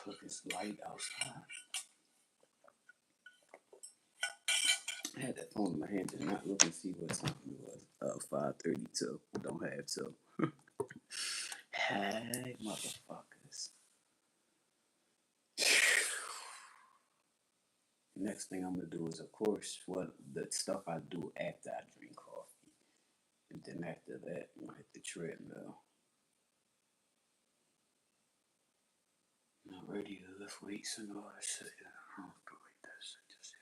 Cause it's light outside. I had that phone in my hand, did not look and see what time it was. 5:32. Don't have to. Hey, motherfuckers. Next thing I'm gonna do is, of course, what the stuff I do after I drink coffee, and then after that, I'm gonna hit the treadmill. Not ready to lift weights and all that shit. Yeah, I don't do like that shit just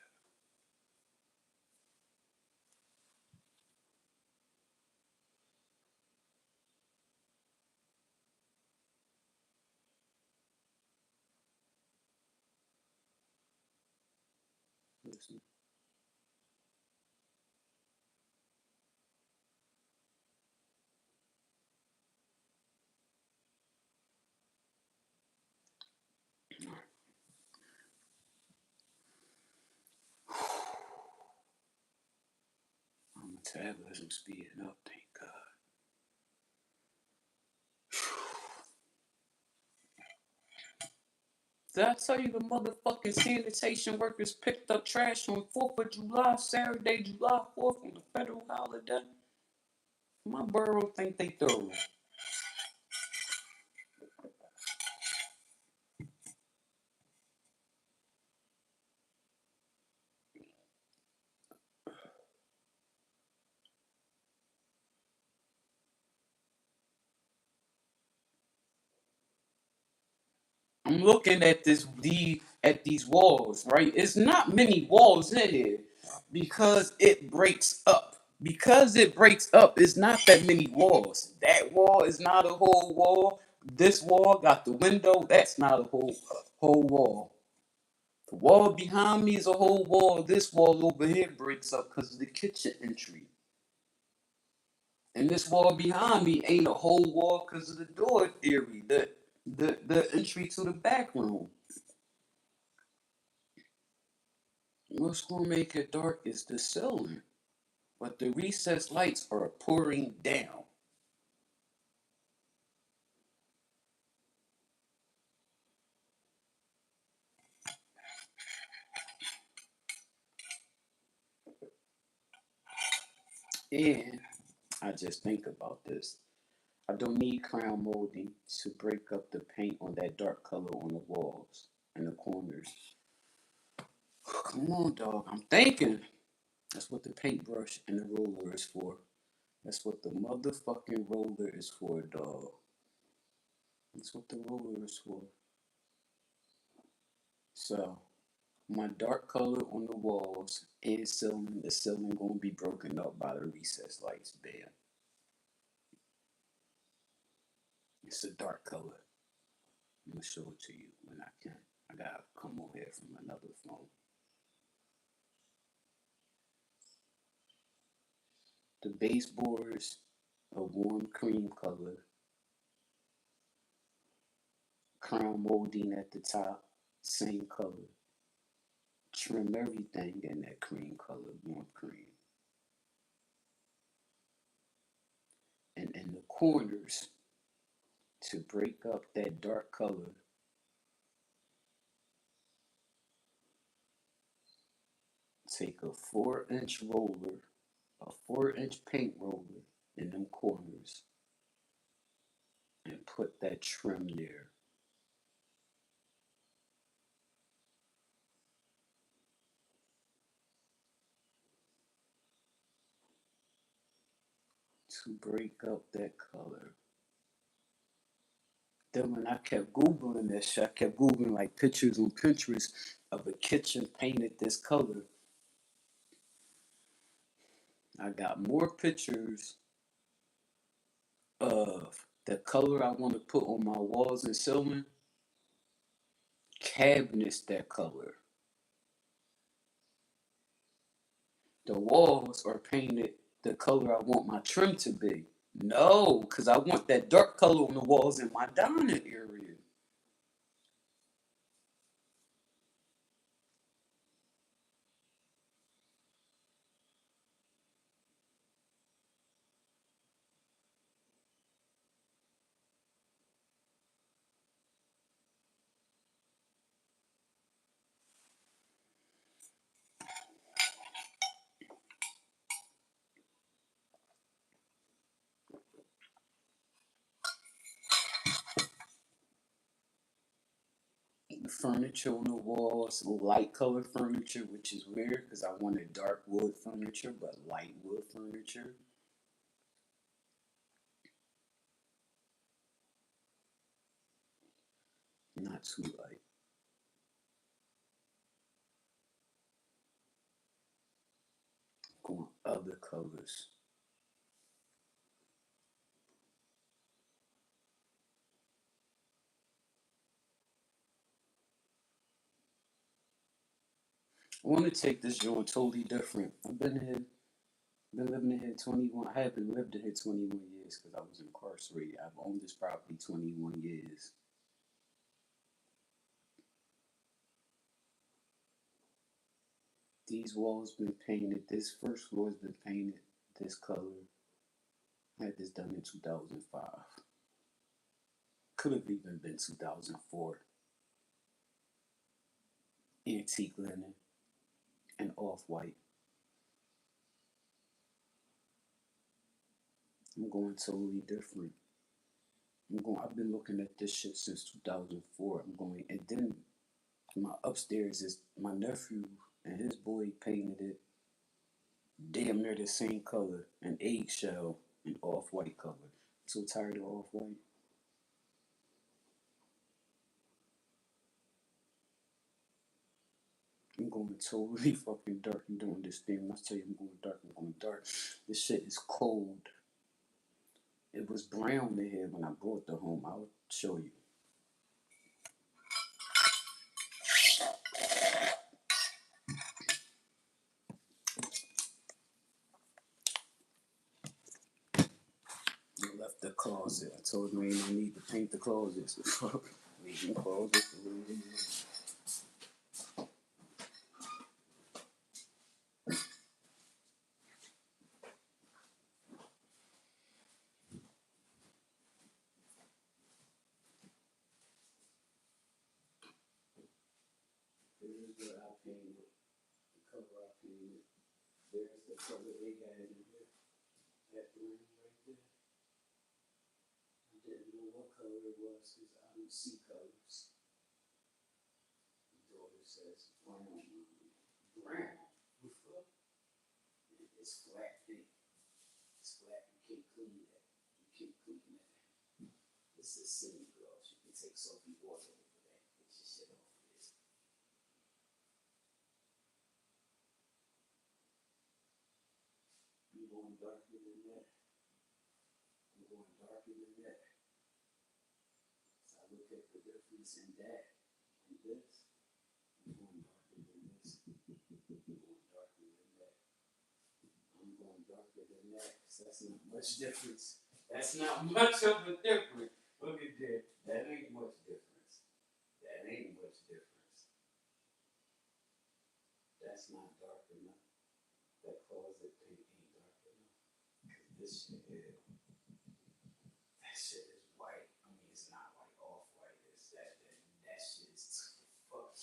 yet. Listen. My metabolism speeding up, thank God. Did I tell you the motherfucking sanitation workers picked up trash on 4th of July, Saturday, July 4th, on the federal holiday? My borough think they thorough. I'm looking at these walls, right? It's not many walls in here because it breaks up. Because it breaks up, it's not that many walls. That wall is not a whole wall. This wall got the window. That's not a whole wall. The wall behind me is a whole wall. This wall over here breaks up because of the kitchen entry. And this wall behind me ain't a whole wall because of the door theory, the entry to the back room. What's gonna make it dark is the ceiling, but the recessed lights are pouring down. And I just think about this. I don't need crown molding to break up the paint on that dark color on the walls and the corners. Come on, dog. I'm thinking. That's what the paintbrush and the roller is for. That's what the motherfucking roller is for, dog. That's what the roller is for. So, my dark color on the walls and ceiling, the ceiling gonna be broken up by the recessed lights. Bam. It's a dark color. I'm gonna show it to you when I can. I gotta come on here from another phone. The baseboards, a warm cream color, crown molding at the top, same color. Trim everything in that cream color, warm cream. And in the corners, to break up that dark color, take a 4-inch roller, a 4-inch paint roller in them corners, and put that trim there. To break up that color. Then when I kept Googling this shit, I kept Googling like pictures on Pinterest of a kitchen painted this color. I got more pictures of the color I want to put on my walls and ceiling, cabinets that color. The walls are painted the color I want my trim to be. No, because I want that dark color on the walls in my dining area. furniture on the walls, light color furniture, which is weird because I wanted dark wood furniture, but light wood furniture. Not too light. Going other colors. I want to take this joint totally different. Been living in here 21. I haven't lived in here 21 years because I was incarcerated. I've owned this property 21 years. These walls been painted. This first floor's been painted this color. I had this done in 2005. Could have even been 2004. Antique linen and off white. I'm going totally different. I've been looking at this shit since 2004. I'm going, and then my upstairs is my nephew and his boy painted it damn near the same color, an eggshell and off white color. So tired of off white. I'm going totally fucking dark. You don't understand. When I tell you I'm going dark, I'm going dark. This shit is cold. It was brown in here when I brought the home. I'll show you. I left the closet. I told him ain't no need to paint the closets. Leaving closets. Here's what I painted. The color I painted. There's the color they had in here. That green right there. I didn't know what color it was because I don't see colors. My daughter says brown. Brown. It's flat pink. It's flat. You can't clean that. You can't clean that. This is semi gloss. You can take soapy water over that. Get your shit off of this. I'm going darker than that. I'm going darker than that. So I look at the difference in that and this. I'm going darker than this. I'm going darker than that. I'm going darker than that. So that's not much difference. That's not much of a difference. Look at that. That ain't much difference. That ain't much difference. That's not dark enough. That closet paint ain't dark enough. Cause this shit is, that shit is white. I mean, it's not like off white. It's that shit is fuck.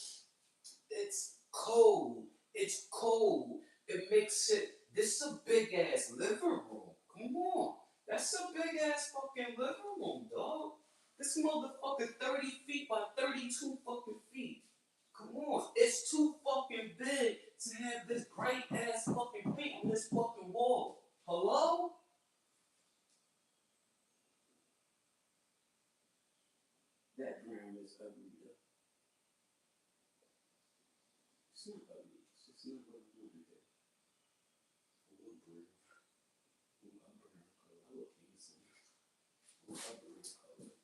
It's cold. It's cold. It makes it. This is a big ass living room. Come on. That's a big ass fucking living room, dog. This motherfucker 30 feet by 32 fucking feet. Come on. It's too fucking big to have this bright ass fucking paint on this fucking wall. Hello? That brown is ugly though. It's not ugly. It's just not what I wanted it. I want brown. I want a brown color. I look handsome. I want a brown color.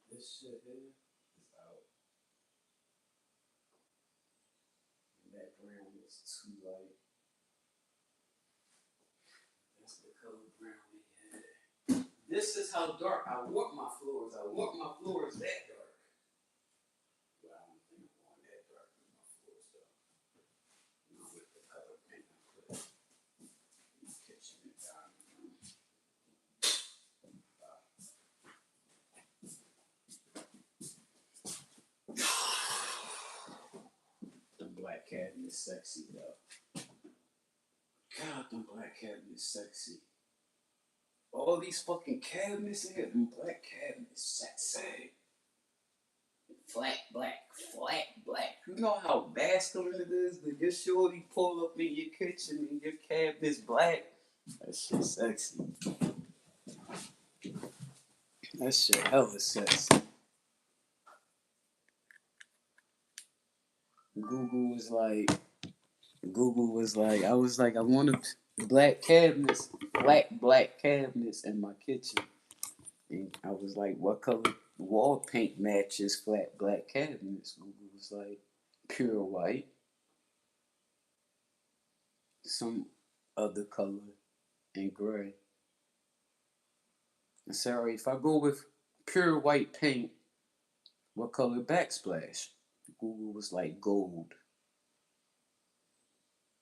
This shit here is out. And that brown is too light. That's the color brown we had. This is how dark I want my floors. I want my floors that dark. But I don't think I want that dark in my floors though. Not with the color paint I put in the kitchen and dining room. The black cabinet is sexy though. God, them black cabinets sexy. All these fucking cabinets in here, them black cabinets sexy. Flat black black. You know how masculine it is to your shorty pull up in your kitchen and your cabinet's black? That shit sexy. That shit hella sexy. Google was like, I was like, I wanted black cabinets, black cabinets in my kitchen. And I was like, what color wall paint matches flat black cabinets? Google was like, pure white, some other color, and gray. I said, all right, if I go with pure white paint, what color backsplash? Google was like gold.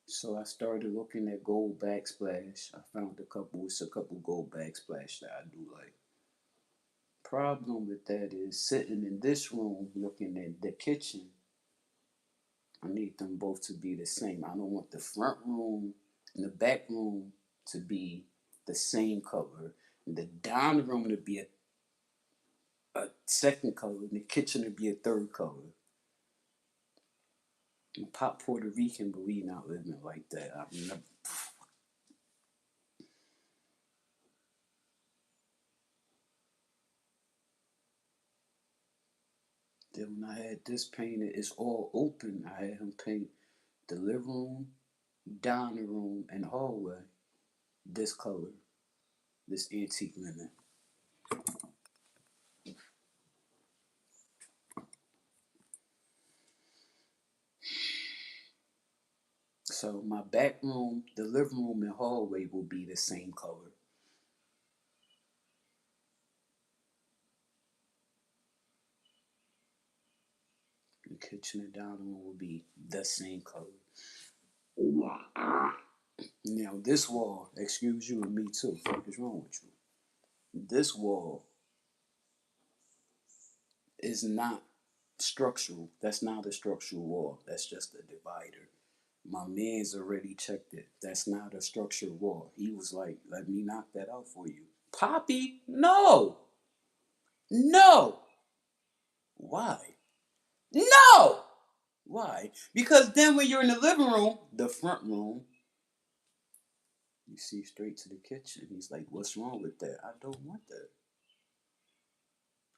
So I started looking at gold backsplash. I found it's a couple gold backsplash that I do like. Problem with that is sitting in this room looking at the kitchen, I need them both to be the same. I don't want the front room and the back room to be the same color, and the dining room to be a second color, and the kitchen to be a third color. And Pop Puerto Rican, but we not living like that. I mean, then when I had this painted, it's all open. I had him paint the living room, dining room, and hallway this color, this antique linen. So my back room, the living room, and hallway will be the same color. The kitchen and dining room will be the same color. Now this wall, excuse you and me too. What is wrong with you? This wall is not structural. That's not a structural wall. That's just a divider. My man's already checked it. That's not a structural wall. He was like, let me knock that out for you. Poppy, no. No. Why? No. Why? Because then when you're in the living room, the front room, you see straight to the kitchen. He's like, what's wrong with that? I don't want that.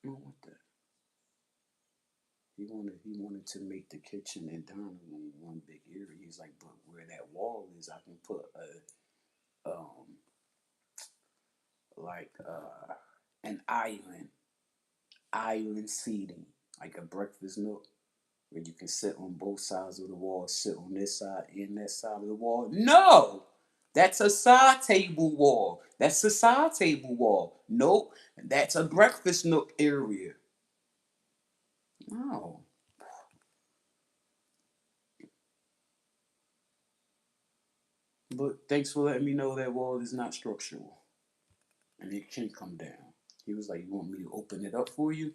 I don't want that. He wanted to make the kitchen and dining room one big area. He's like, but where that wall is, I can put like an island seating, like a breakfast nook where you can sit on both sides of the wall, sit on this side and that side of the wall. No, that's a side table wall. That's a side table wall. Nope, that's a breakfast nook area. No. But thanks for letting me know that wall is not structural and it can come down. He was like, you want me to open it up for you?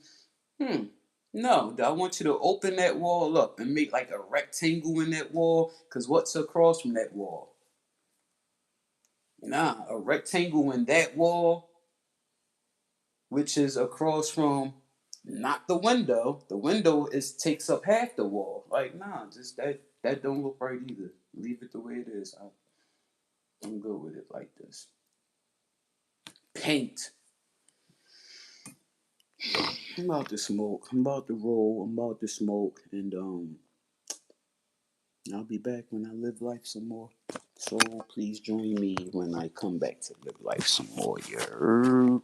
Hmm. No, I want you to open that wall up and make like a rectangle in that wall. Because what's across from that wall? Nah, a rectangle in that wall, which is across from not the window. The window is takes up half the wall. Like, nah, just that don't look right either. Leave it the way it is. I'm good with it like this. Paint. I'm about to smoke. I'm about to roll. I'm about to smoke, and I'll be back when I live life some more. So please join me when I come back to live life some more. Yeah.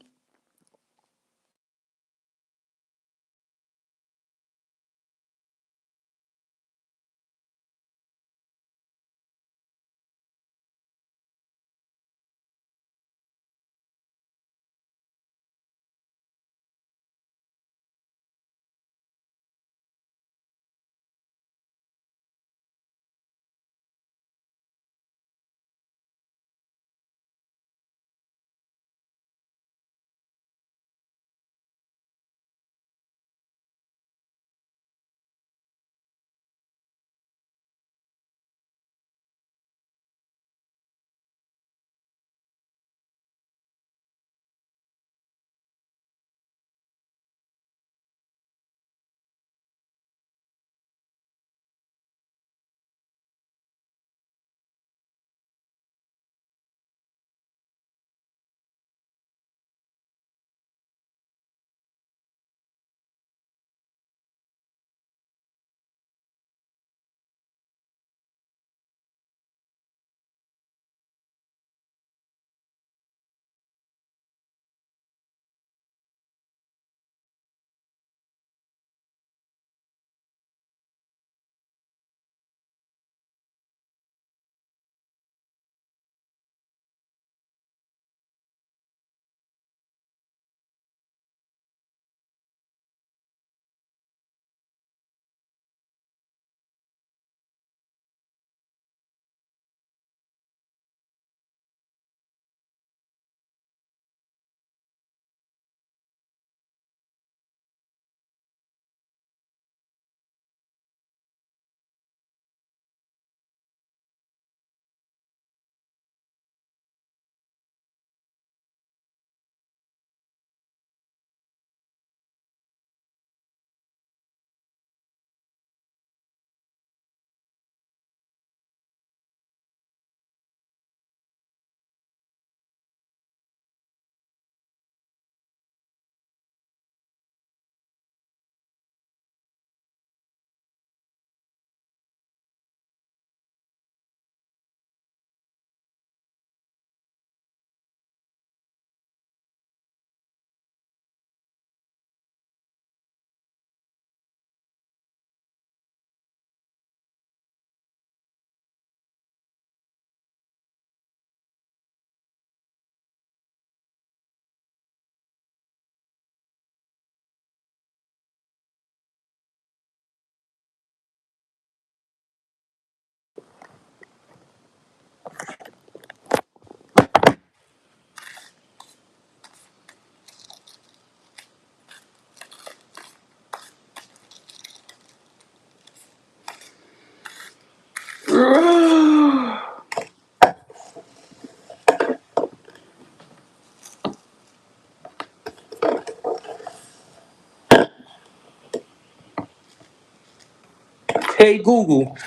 Hey Google,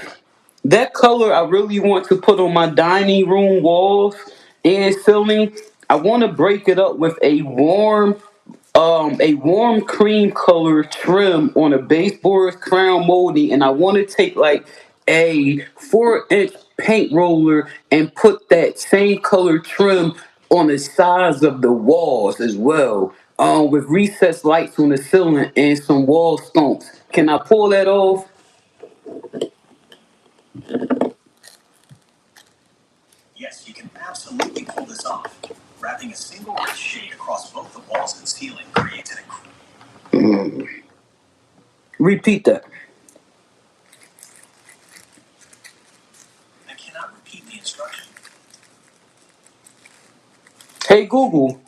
that color I really want to put on my dining room walls and ceiling. I want to break it up with a warm cream color trim on a baseboard crown molding, and I want to take like a 4-inch paint roller and put that same color trim on the sides of the walls as well. With recessed lights on the ceiling and some wall stumps. Can I pull that off? Yes, you can absolutely pull this off. Wrapping a single rich shade across both the walls and ceiling creates an incredible. Repeat that. I cannot repeat the instruction. Hey Google,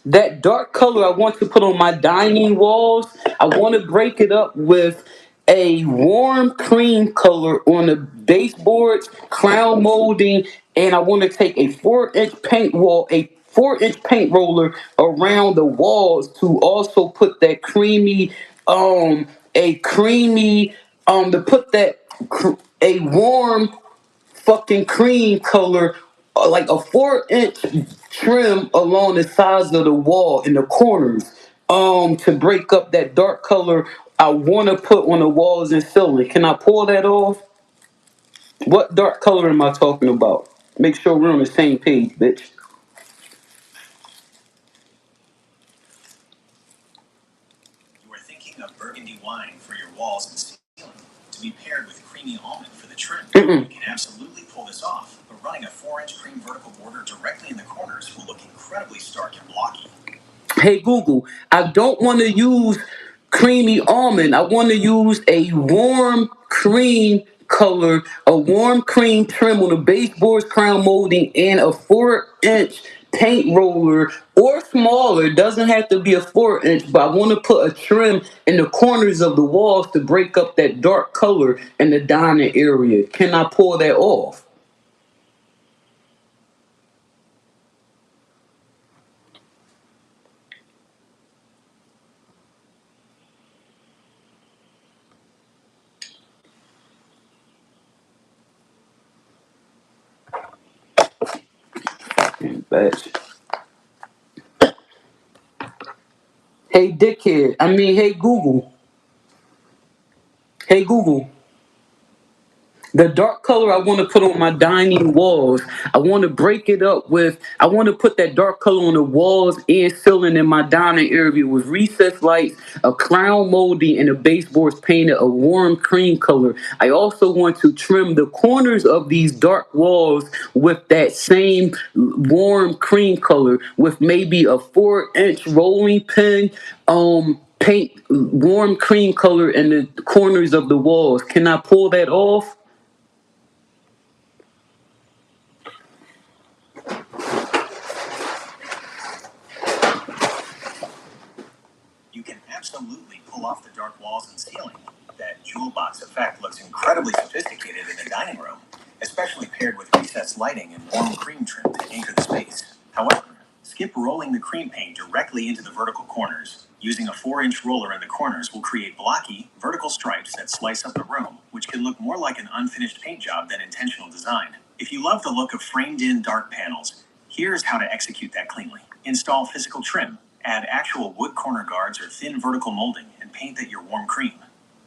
that dark color I want to put on my dining walls, I want to break it up with a warm cream color on the baseboards, crown molding, and I want to take a 4-inch paint roller around the walls to also put that a creamy, to put a warm fucking cream color, like a 4-inch trim along the sides of the wall in the corners, to break up that dark color I want to put on the walls and ceiling. Can I pull that off? What dark color am I talking about? Make sure we're on the same page, bitch. You are thinking of burgundy wine for your walls and ceiling to be paired with creamy almond for the trim. Mm-mm. You can absolutely pull this off, but running a 4-inch cream vertical border directly in the corners will look incredibly stark and blocky. Hey Google, I don't want to use creamy almond. I want to use a warm cream color, a warm cream trim on the baseboards, crown molding, and a 4-inch paint roller or smaller. It doesn't have to be a 4-inch, but I want to put a trim in the corners of the walls to break up that dark color in the dining area. Can I pull that off? Bitch. Hey dickhead. Hey Google. Hey Google. The dark color I want to put on my dining walls, I want to break it up with, I want to put that dark color on the walls and ceiling in my dining area with recessed lights, a crown molding, and the baseboards painted a warm cream color. I also want to trim the corners of these dark walls with that same warm cream color with maybe a 4-inch rolling pin, paint warm cream color in the corners of the walls. Can I pull that off? You can absolutely pull off the dark walls and ceiling. That jewel box effect looks incredibly sophisticated in the dining room, especially paired with recessed lighting and warm cream trim to anchor the space. However, skip rolling the cream paint directly into the vertical corners. Using a 4-inch roller in the corners will create blocky, vertical stripes that slice up the room, which can look more like an unfinished paint job than intentional design. If you love the look of framed in dark panels, here's how to execute that cleanly. Install physical trim. Add actual wood corner guards or thin vertical molding and paint that your warm cream.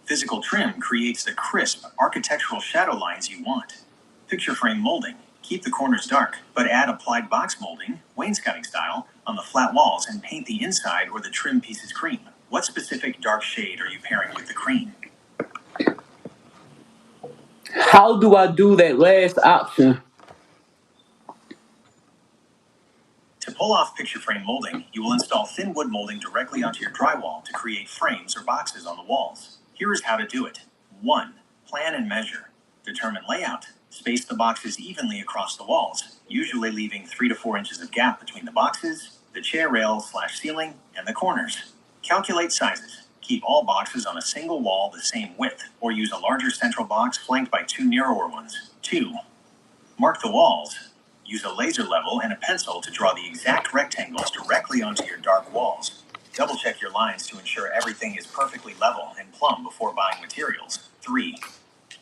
Physical trim creates the crisp, architectural shadow lines you want. Picture frame molding. Keep the corners dark, but add applied box molding, wainscoting style, on the flat walls and paint the inside or the trim pieces cream. What specific dark shade are you pairing with the cream? How do I do that last option? To pull off picture frame molding, you will install thin wood molding directly onto your drywall to create frames or boxes on the walls. Here is how to do it. 1. Plan and measure. Determine layout. Space the boxes evenly across the walls, usually leaving 3 to 4 inches of gap between the boxes, the chair rail/ceiling, and the corners. Calculate sizes. Keep all boxes on a single wall the same width, or use a larger central box flanked by 2 narrower ones. 2. Mark the walls. Use a laser level and a pencil to draw the exact rectangles directly onto your dark walls. Double check your lines to ensure everything is perfectly level and plumb before buying materials. 3.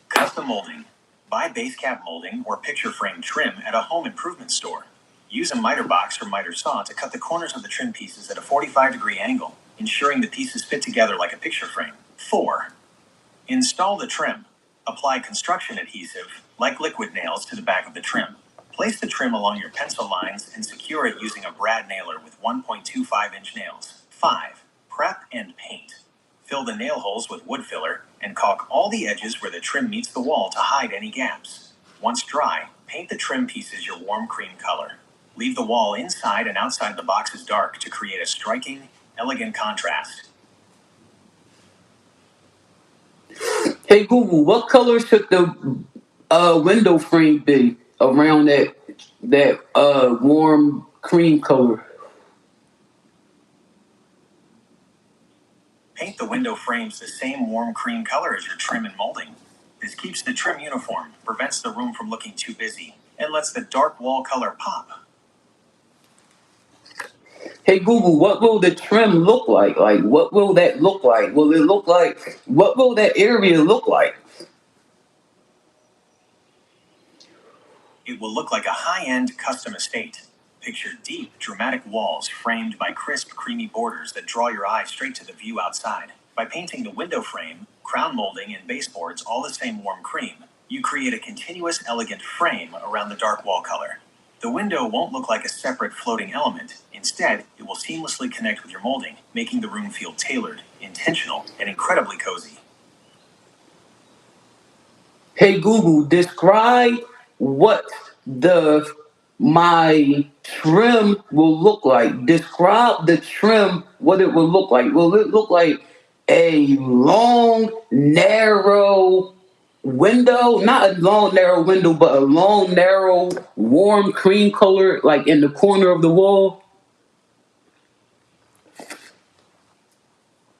Custom molding. Buy base cap molding or picture frame trim at a home improvement store. Use a miter box or miter saw to cut the corners of the trim pieces at a 45-degree angle, ensuring the pieces fit together like a picture frame. 4. Install the trim. Apply construction adhesive, like liquid nails, to the back of the trim. Place the trim along your pencil lines and secure it using a brad nailer with 1.25-inch nails. 5. Prep and paint. Fill the nail holes with wood filler and caulk all the edges where the trim meets the wall to hide any gaps. Once dry, paint the trim pieces your warm cream color. Leave the wall inside and outside the boxes dark to create a striking, elegant contrast. Hey Google, what color should the window frame be around that warm cream color? Paint the window frames the same warm cream color as your trim and molding. This keeps the trim uniform, prevents the room from looking too busy, and lets the dark wall color pop. Hey Google, what will the trim look like? Like, what will that look like? Will it look like? What will that area look like? It will look like a high-end custom estate. Picture deep, dramatic walls framed by crisp, creamy borders that draw your eye straight to the view outside. By painting the window frame, crown molding, and baseboards all the same warm cream, you create a continuous, elegant frame around the dark wall color. The window won't look like a separate floating element. Instead, it will seamlessly connect with your molding, making the room feel tailored, intentional, and incredibly cozy. Hey Google, describe what the my trim will look like. Describe the trim, what it will look like. Will it look like a long, narrow window? Not a long, narrow window, but a long, narrow, warm cream color, like in the corner of the wall.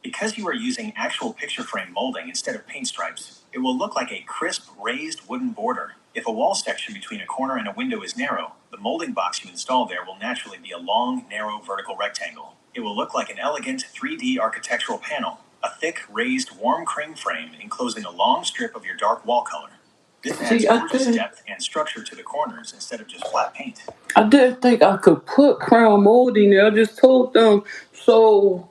Because you are using actual picture frame molding instead of paint stripes, it will look like a crisp, raised wooden border. If a wall section between a corner and a window is narrow, the molding box you install there will naturally be a long, narrow vertical rectangle. It will look like an elegant 3D architectural panel, a thick, raised, warm cream frame enclosing a long strip of your dark wall color. This adds See, gorgeous depth and structure to the corners instead of just flat paint. I didn't think I could put crown molding there. I just told them so.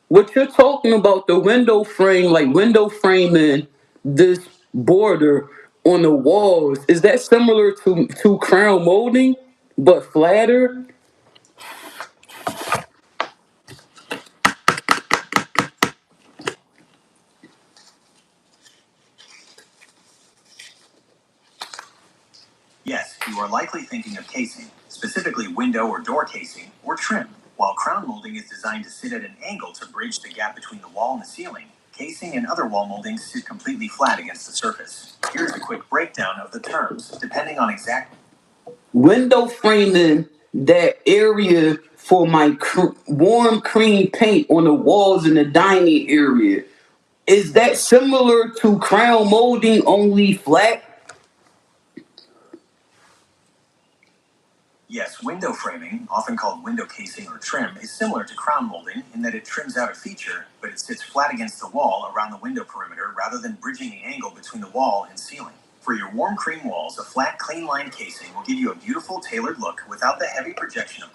What you're talking about, the window frame, like window framing this border on the walls, is that similar to crown molding but flatter? Yes, you are likely thinking of casing, specifically window or door casing, or trim. While crown molding is designed to sit at an angle to bridge the gap between the wall and the ceiling, casing and other wall moldings sit completely flat against the surface. Here's a quick breakdown of the terms, depending on exact. Window framing that area for my warm cream paint on the walls in the dining area. Is that similar to crown molding, only flat? Yes, window framing, often called window casing or trim, is similar to crown molding in that it trims out a feature, but it sits flat against the wall around the window perimeter rather than bridging the angle between the wall and ceiling. For your warm cream walls, a flat, clean line casing will give you a beautiful, tailored look without the heavy projection of.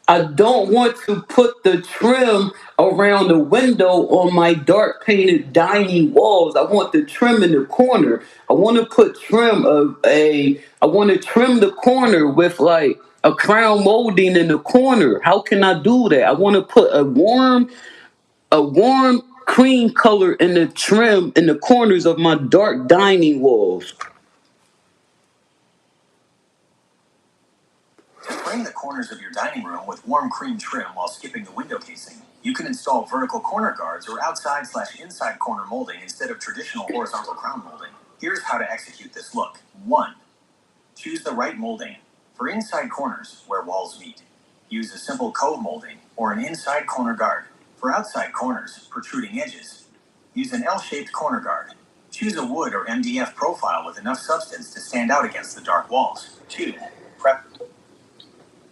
I don't want to put the trim around the window on my dark painted dining walls. I want the trim in the corner. I want to put trim I want to trim the corner with like a crown molding in the corner. How can I do that? I want to put a warm cream color in the trim in the corners of my dark dining walls. To frame the corners of your dining room with warm cream trim while skipping the window casing, you can install vertical corner guards or outside/inside corner molding instead of traditional horizontal crown molding. Here's how to execute this look. 1. Choose the right molding. For inside corners, where walls meet, use a simple cove molding or an inside corner guard. For outside corners, protruding edges, use an L-shaped corner guard. Choose a wood or MDF profile with enough substance to stand out against the dark walls. 2. Prep.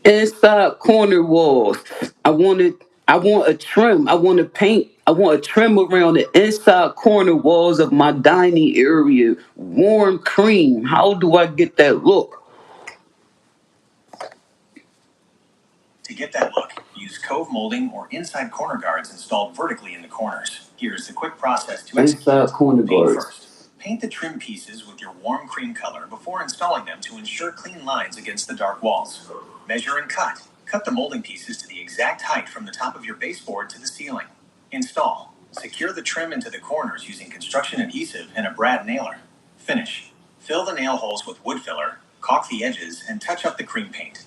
Inside corner walls. I wanted. I want a trim. I want to paint. I want a trim around the inside corner walls of my dining area. Warm cream. How do I get that look? To get that look, use cove molding or inside corner guards installed vertically in the corners. Here's the quick process to execute. Inside corner Paint guards. first. Paint the trim pieces with your warm cream color before installing them to ensure clean lines against the dark walls. Measure and cut. Cut the molding pieces to the exact height from the top of your baseboard to the ceiling. Install. Secure the trim into the corners using construction adhesive and a brad nailer. Finish. Fill the nail holes with wood filler, caulk the edges, and touch up the cream paint.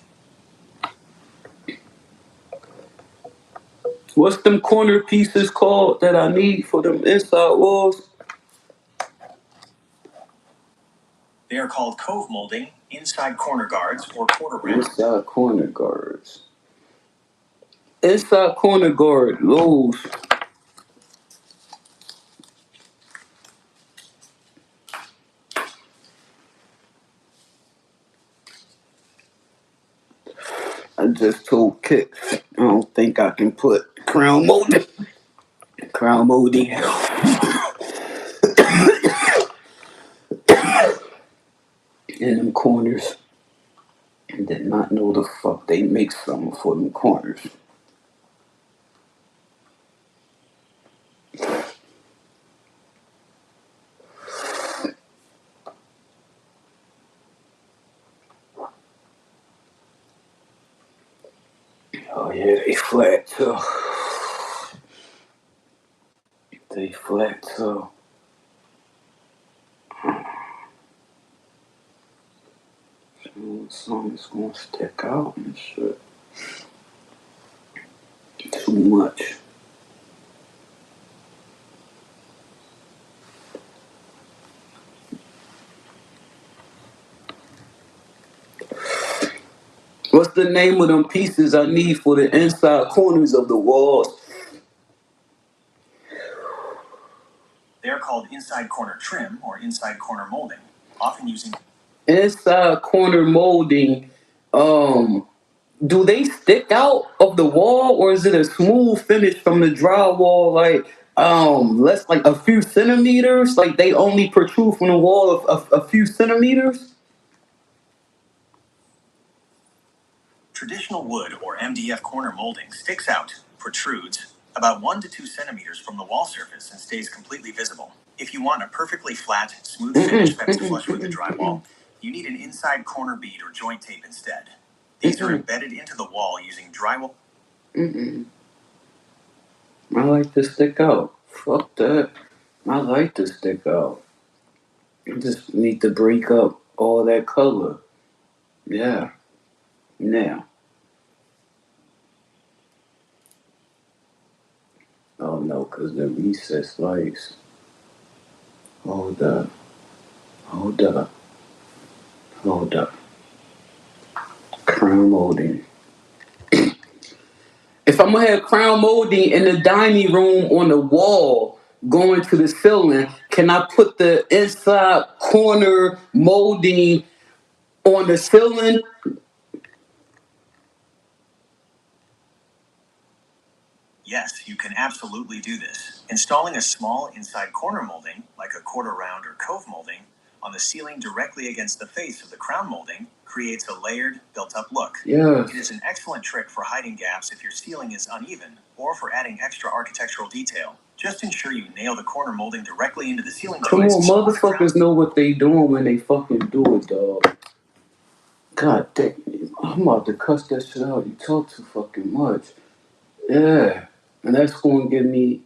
What's them corner pieces called that I need for them inside walls? They are called cove molding, inside corner guards, or quarter round. Inside corner guards. Inside corner guard. Those. I just told Kit I don't think I can put crown molding in them corners. And did not know the fuck they make something for them corners. Oh yeah, they flat too. They flat too. Something's gonna stick out and shit. Too much. What's the name of them pieces I need for the inside corners of the walls? They're called inside corner trim or inside corner molding, often using Inside corner molding, do they stick out of the wall or is it a smooth finish from the drywall, like less like a few centimeters, like they only protrude from the wall of a few centimeters? traditional wood or MDF corner molding sticks out, protrudes, about 1 to 2 centimeters from the wall surface and stays completely visible. If you want a perfectly flat, smooth finish that's flush with the drywall, you need an inside corner bead or joint tape instead. These are embedded into the wall using drywall. I like to stick out. Fuck that. I like to stick out. I just need to break up all that color. Yeah. Now. Oh no, cause the recessed lights. Hold up. Hold up. Hold up. Crown molding. If I'm gonna have crown molding in the dining room on the wall going to the ceiling, can I put the inside corner molding on the ceiling? Yes, you can absolutely do this. Installing a small inside corner molding, like a quarter round or cove molding, on the ceiling directly against the face of the crown molding creates a layered, built-up look. Yes. It is an excellent trick for hiding gaps if your ceiling is uneven, or for adding extra architectural detail. Just ensure you nail the corner molding directly into the ceiling Come on, joists. motherfuckers know what they doing when they fucking do it, dog. God damn, I'm about to cuss that shit out. You talk too fucking much. Yeah, and that's going to give me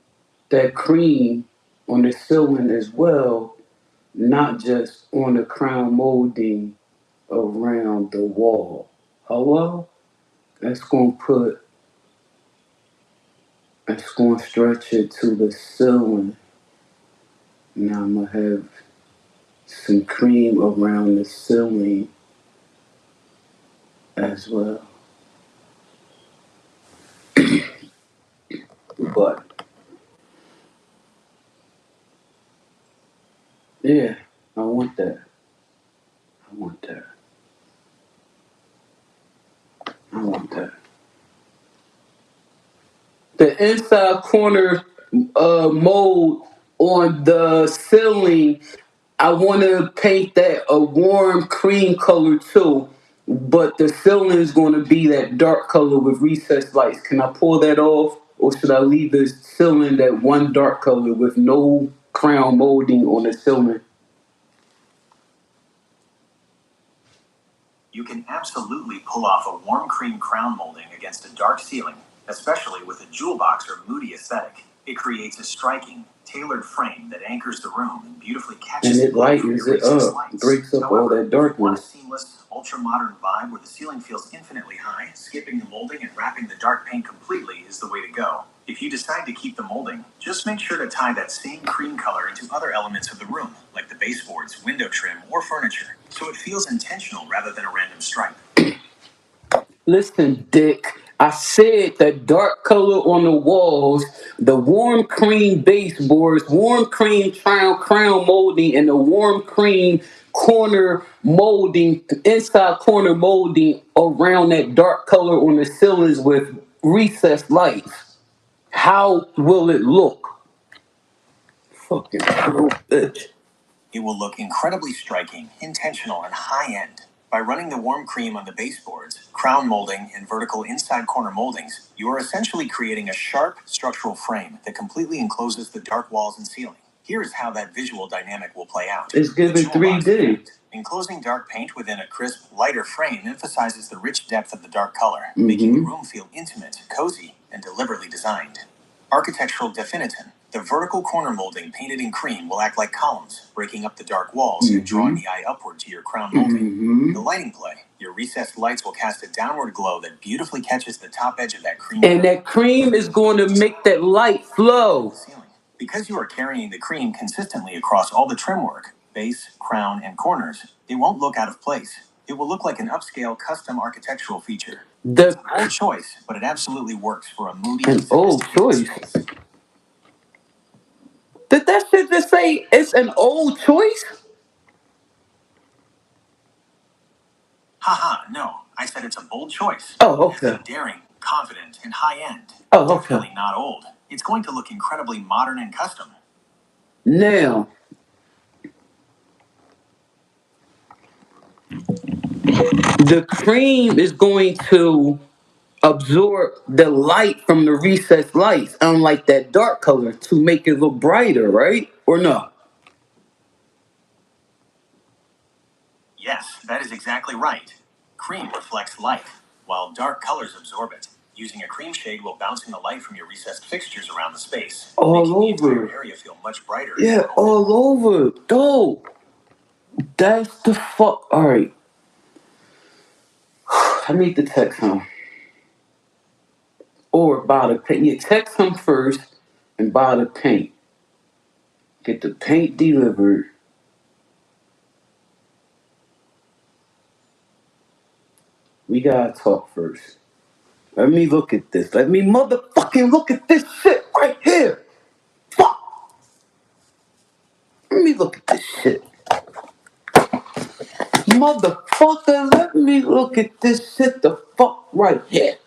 that cream on the ceiling as well, not just on the crown molding around the wall. Hello? That's going to stretch it to the ceiling. Now I'm going to have some cream around the ceiling as well. But, yeah, I want that. I want that. I want The inside corner mold on the ceiling, I want to paint that a warm cream color too. But the ceiling is going to be that dark color with recessed lights. Can I pull that off? Or should I leave the ceiling that one dark color with no crown molding on the ceiling? You can absolutely pull off a warm cream crown molding against a dark ceiling, especially with a jewel box or moody aesthetic. It creates a striking, tailored frame that anchors the room and beautifully catches And it the light from lightens your it recessed up, lights. breaks up all However, that if you want a darkness. seamless, ultra-modern vibe where the ceiling feels infinitely high, skipping the molding and wrapping the dark paint completely is the way to go. If you decide to keep the molding, just make sure to tie that same cream color into other elements of the room, like the baseboards, window trim, or furniture, so it feels intentional rather than a random stripe. Listen, Dick, I said the dark color on the walls, the warm cream baseboards, warm cream crown molding, and the warm cream corner molding, inside corner molding around that dark color on the ceilings with recessed lights. How will it look? Fucking little bitch. It will look incredibly striking, intentional, and high-end. By running the warm cream on the baseboards, crown molding, and vertical inside corner moldings, you are essentially creating a sharp structural frame that completely encloses the dark walls and ceiling. Here is how that visual dynamic will play out. It's The given jewel box 3D. effect. Enclosing dark paint within a crisp, lighter frame emphasizes the rich depth of the dark color, making the room feel intimate, cozy, and deliberately designed. Architectural definition. The vertical corner molding painted in cream will act like columns, breaking up the dark walls and drawing the eye upward to your crown molding. The lighting play. Your recessed lights will cast a downward glow that beautifully catches the top edge of that cream. And that cream is going to make that light flow. Because you are carrying the cream consistently across all the trim work, base, crown, and corners, it won't look out of place. It will look like an upscale custom architectural feature. It's an old choice, but it absolutely works for a moody, old choice. Space. Did that shit just say it's an old choice? Haha, no. I said it's a bold choice. Oh, okay. It's daring, confident, and high-end. Oh, okay. Definitely not old. It's going to look incredibly modern and custom. Now, the cream is going to absorb the light from the recessed lights, unlike that dark color, to make it look brighter, right? Or no? Yes, that is exactly right. Cream reflects light, while dark colors absorb it. Using a cream shade will bounce in the light from your recessed fixtures around the space, all making the over. entire area feel much brighter. Yeah, all over. Dope. That's the fuck. All right. I need to text him. Or buy the paint. You text him first and buy the paint. Get the paint delivered. We gotta talk first. Let me look at this. Let me motherfucking look at this shit right here. Fuck. Let me look at this shit. Motherfucker, let me look at this shit the fuck right here.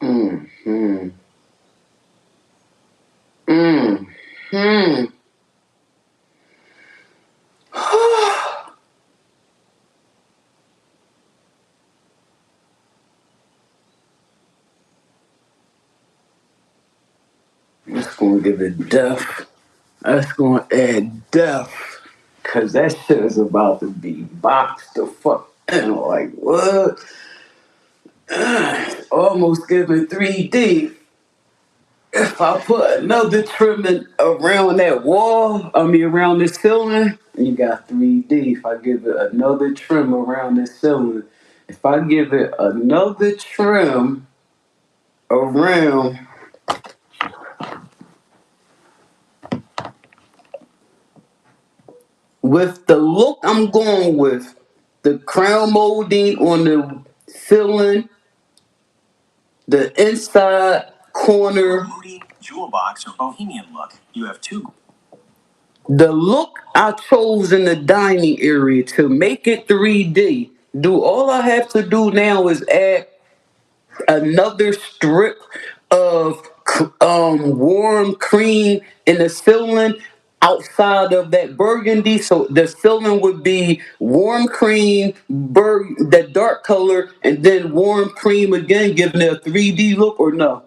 Mm-hmm. Mm-hmm. That's gonna give it depth. That's gonna add depth. Cause that shit is about to be boxed the fuck in. Like what? Almost giving 3D. If I put another trimming around that wall, around the ceiling, you got 3D. If I give it another trim around the ceiling, if I give it another trim around with the look I'm going with, the crown molding on the ceiling, the inside corner, Moody, jewel box, or bohemian look. You have two. the look I chose in the dining area to make it 3D. Do all I have to do now is add another strip of warm cream in the ceiling outside of that burgundy. So the ceiling would be warm cream, that dark color, and then warm cream again, giving it a 3D look, or no?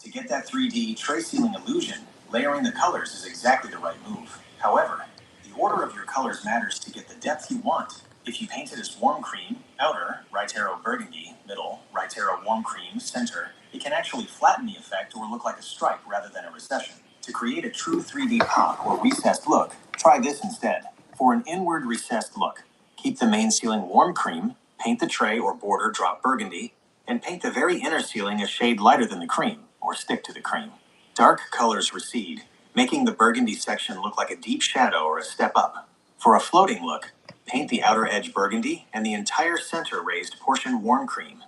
To get that 3D tray ceiling illusion, layering the colors is exactly the right move. However, the order of your colors matters to get the depth you want. If you paint it as warm cream, outer, right arrow burgundy, middle, right arrow warm cream, center, it can actually flatten the effect or look like a stripe rather than a recession. To create a true 3D pop or recessed look, try this instead. For an inward recessed look, keep the main ceiling warm cream, paint the tray or border drop burgundy, and paint the very inner ceiling a shade lighter than the cream, or stick to the cream. Dark colors recede, making the burgundy section look like a deep shadow or a step up. For a floating look, paint the outer edge burgundy and the entire center raised portion warm cream.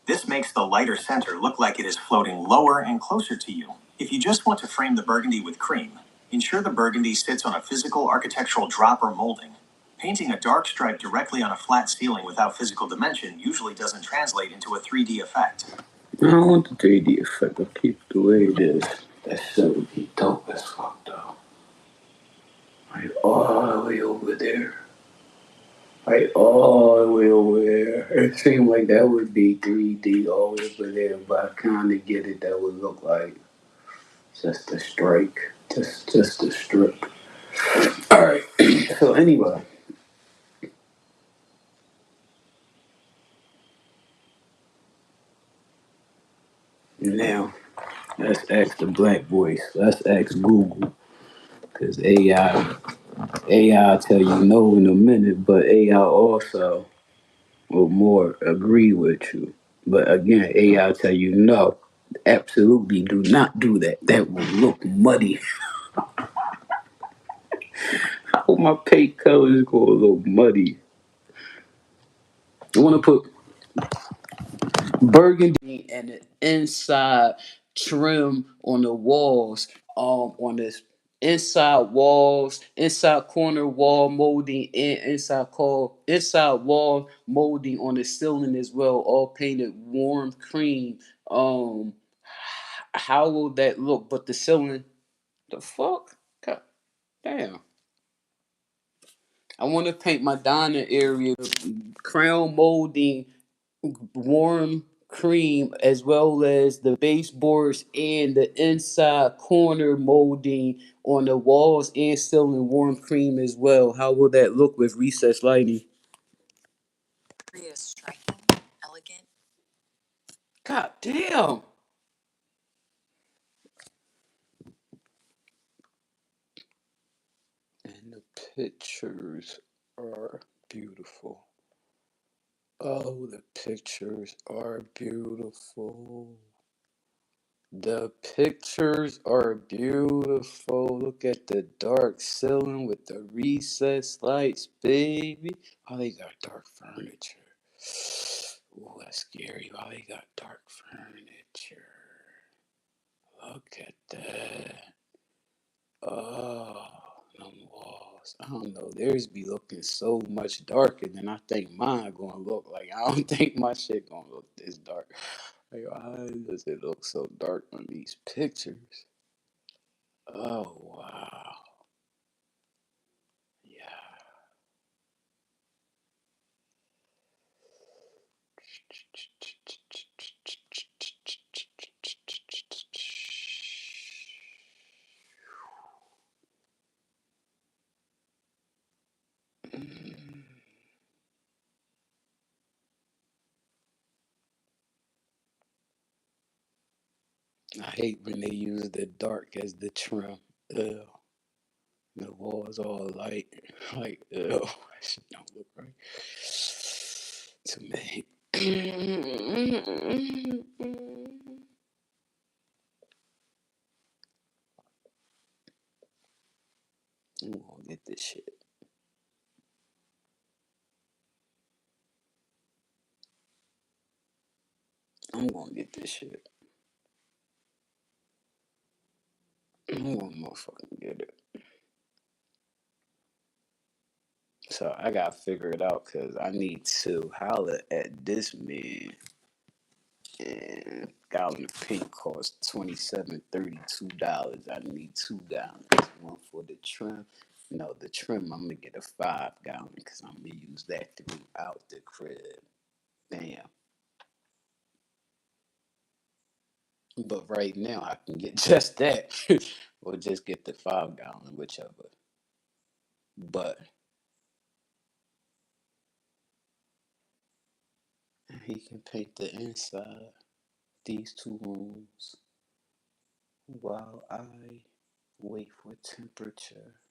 This makes the lighter center look like it is floating lower and closer to you. If you just want to frame the burgundy with cream, ensure the burgundy sits on a physical architectural drop or molding. Painting a dark stripe directly on a flat ceiling without physical dimension usually doesn't translate into a 3D effect. I don't want the 3D effect. I'll keep it the way it is. That shit would be dope as fuck though. Like all the way over there. Like all the way over there. It seemed like that would be 3D all the way over there, but I kinda get it. That would look like just a strike. Just a strip. Alright. So anyway. Now let's ask the black voice. Let's ask Google. Cause AI tell you no in a minute, but AI also will more agree with you. But again, AI tell you no. Absolutely do not do that. That will look muddy. How my paint color is gonna look muddy? I wanna put burgundy and the inside trim on the walls, on this inside walls, inside corner wall molding, and inside wall molding on the ceiling as well, all painted warm cream. um how will that look? But the ceiling, the fuck, god damn. I want to paint my dining area crown molding warm cream, as well as the baseboards and the inside corner molding on the walls and ceiling warm cream as well. How will that look with recessed lighting? God damn. And the pictures are beautiful. Oh, the pictures are beautiful. The pictures are beautiful. Look at the dark ceiling with the recessed lights, baby. Oh, they got dark furniture. Oh, that's scary. Oh, they got dark furniture. Look at that. Oh, them walls. I don't know. Theirs be looking so much darker than I think mine gonna look like. I don't think my shit gonna look this dark. Like, why does it look so dark on these pictures? Oh wow. Yeah. I hate when they use the dark as the trim. Ugh. The walls all light. Like, ew. That shit don't look right to me. I'm gonna get this shit. I'm gonna get this shit. I'm gonna motherfucking get it. So I gotta figure it out because I need to holler at this man. And gallon of paint costs $27.32. I need 2 gallons. One for the trim. No, the trim I'm gonna get a 5 gallon because I'm gonna use that throughout the crib. Damn. But right now I can get just that. Or just get the 5 gallon, whichever. But he can paint the inside, these 2 rooms, while I wait for temperature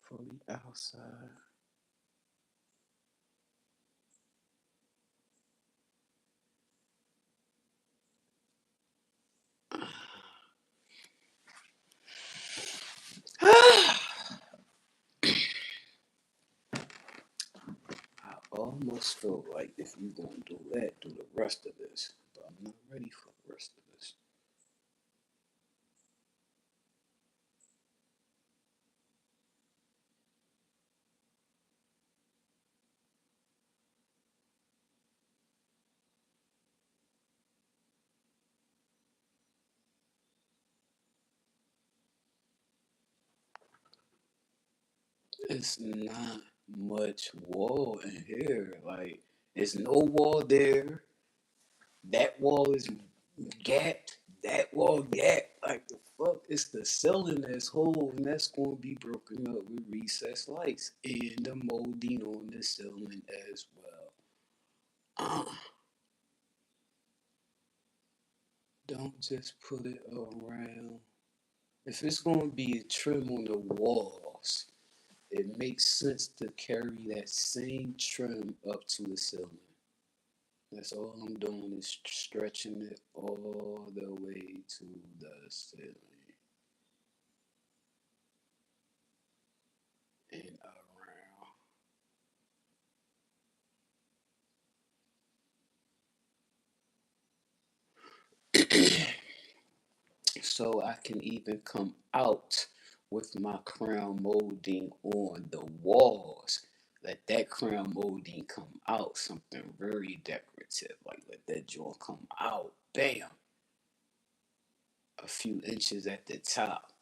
for the outside. I almost feel like if you gonna do that, do the rest of this. But I'm not ready for the rest of this. It's not much wall in here. Like, there's no wall there. That wall is gapped. That wall gapped. Like the fuck? It's the ceiling that's whole, and that's gonna be broken up with recessed lights and the molding on the ceiling as well. Don't just put it around. If it's gonna be a trim on the walls, it makes sense to carry that same trim up to the ceiling. That's all I'm doing is stretching it all the way to the ceiling and around. So I can even come out with my crown molding on the walls. Let that crown molding come out, something very decorative. Like let that joint come out, bam, a few inches at the top,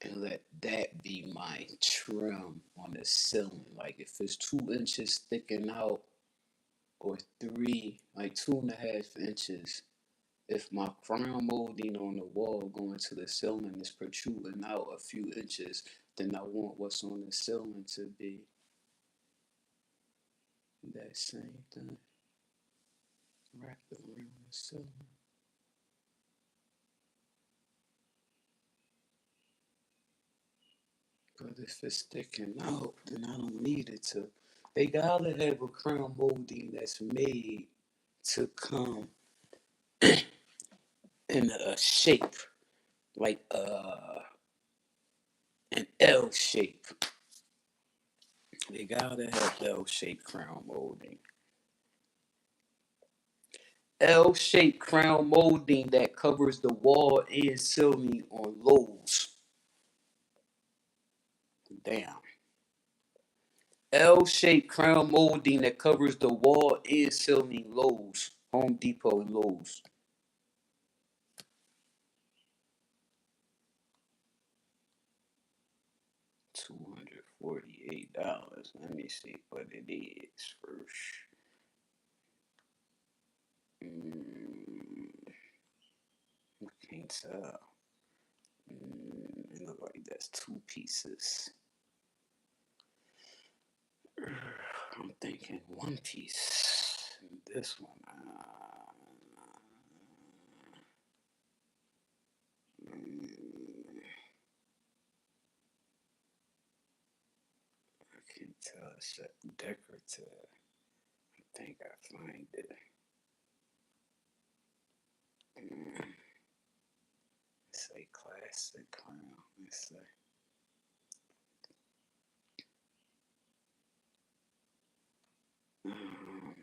and let that be my trim on the ceiling. Like if it's 2 inches sticking out, or three, like 2.5 inches. If my crown molding on the wall going to the ceiling is protruding out a few inches, then I want what's on the ceiling to be that same thing wrapped around the ceiling. But if it's sticking out, then I don't need it to. They gotta have a crown molding that's made to come in a shape, like an L shape. They gotta have L shaped crown molding. L-shaped crown molding that covers the wall and ceiling on Lowe's. Damn. L-shaped crown molding that covers the wall and ceiling Lowe's. Home Depot and Lowe's. $248. Let me see what it is first. I can't tell. It looks like that's 2 pieces. I'm thinking 1 piece. This one. I can't tell. It's decorative. I think I find it. It's a classic crown. Let's say. Um,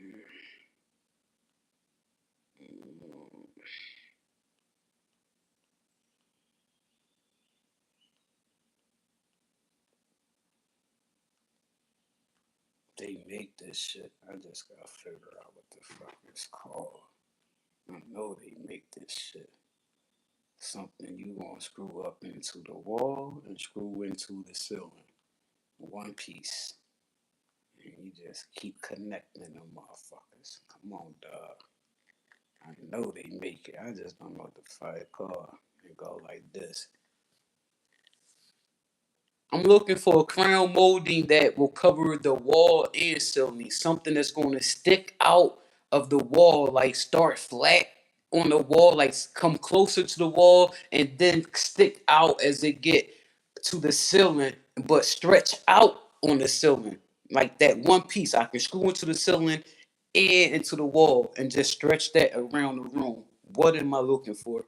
they make this shit. I just gotta figure out what the fuck it's called. I know they make this shit. Something you gonna screw up into the wall and screw into the ceiling. One piece. And you just keep connecting them motherfuckers. Come on, dog. I know they make it. I just don't know what the fuck called. It go like this. I'm looking for a crown molding that will cover the wall and ceiling. Something that's going to stick out of the wall, like start flat on the wall, like come closer to the wall and then stick out as it get to the ceiling, but stretch out on the ceiling. Like that one piece I can screw into the ceiling and into the wall and just stretch that around the room. What am I looking for?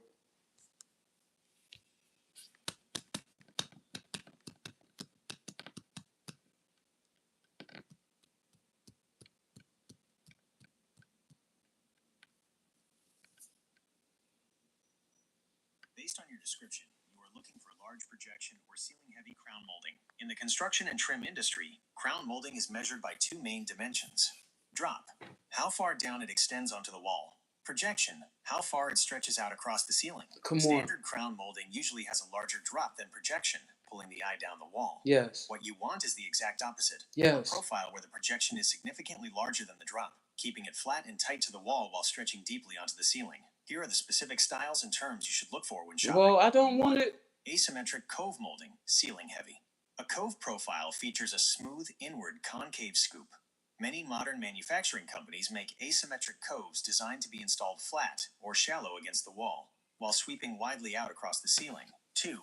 Based on your description, you are looking for large projection or ceiling heavy crown molding. In the construction and trim industry, crown molding is measured by two main dimensions: drop, how far down it extends onto the wall; projection, how far it stretches out across the ceiling. Come on. Standard crown molding usually has a larger drop than projection, pulling the eye down the wall. Yes. What you want is the exact opposite. Yes. A profile where the projection is significantly larger than the drop, keeping it flat and tight to the wall while stretching deeply onto the ceiling. Here are the specific styles and terms you should look for when shopping. Well, I don't want it. Asymmetric cove molding, ceiling heavy. A cove profile features a smooth inward concave scoop. Many modern manufacturing companies make asymmetric coves designed to be installed flat or shallow against the wall, while sweeping widely out across the ceiling. 2.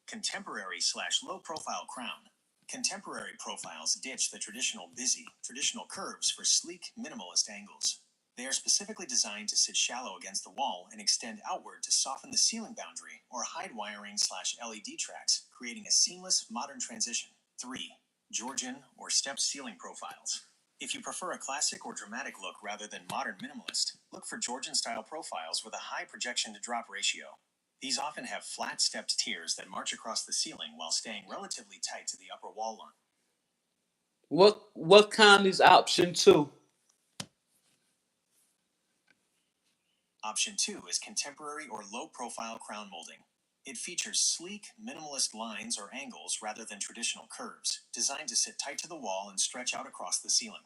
Contemporary/low profile crown. Contemporary profiles ditch the traditional curves for sleek, minimalist angles. They are specifically designed to sit shallow against the wall and extend outward to soften the ceiling boundary or hide wiring/LED tracks, creating a seamless modern transition. 3. Georgian or stepped ceiling profiles. If you prefer a classic or dramatic look rather than modern minimalist, look for Georgian style profiles with a high projection to drop ratio. These often have flat stepped tiers that march across the ceiling while staying relatively tight to the upper wall line. What kind is option 2? Option 2 is contemporary or low profile crown molding. It features sleek, minimalist lines or angles rather than traditional curves, designed to sit tight to the wall and stretch out across the ceiling.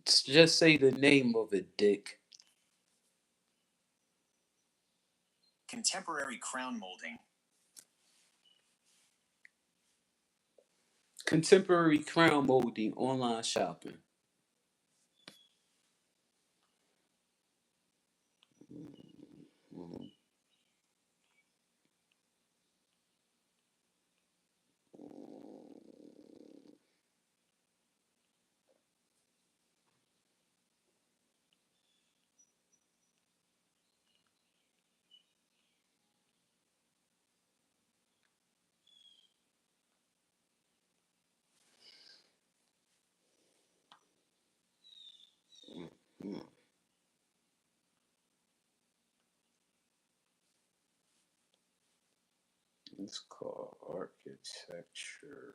Just say the name of it, Dick. Contemporary crown molding. Contemporary crown molding online shopping. It's called architecture.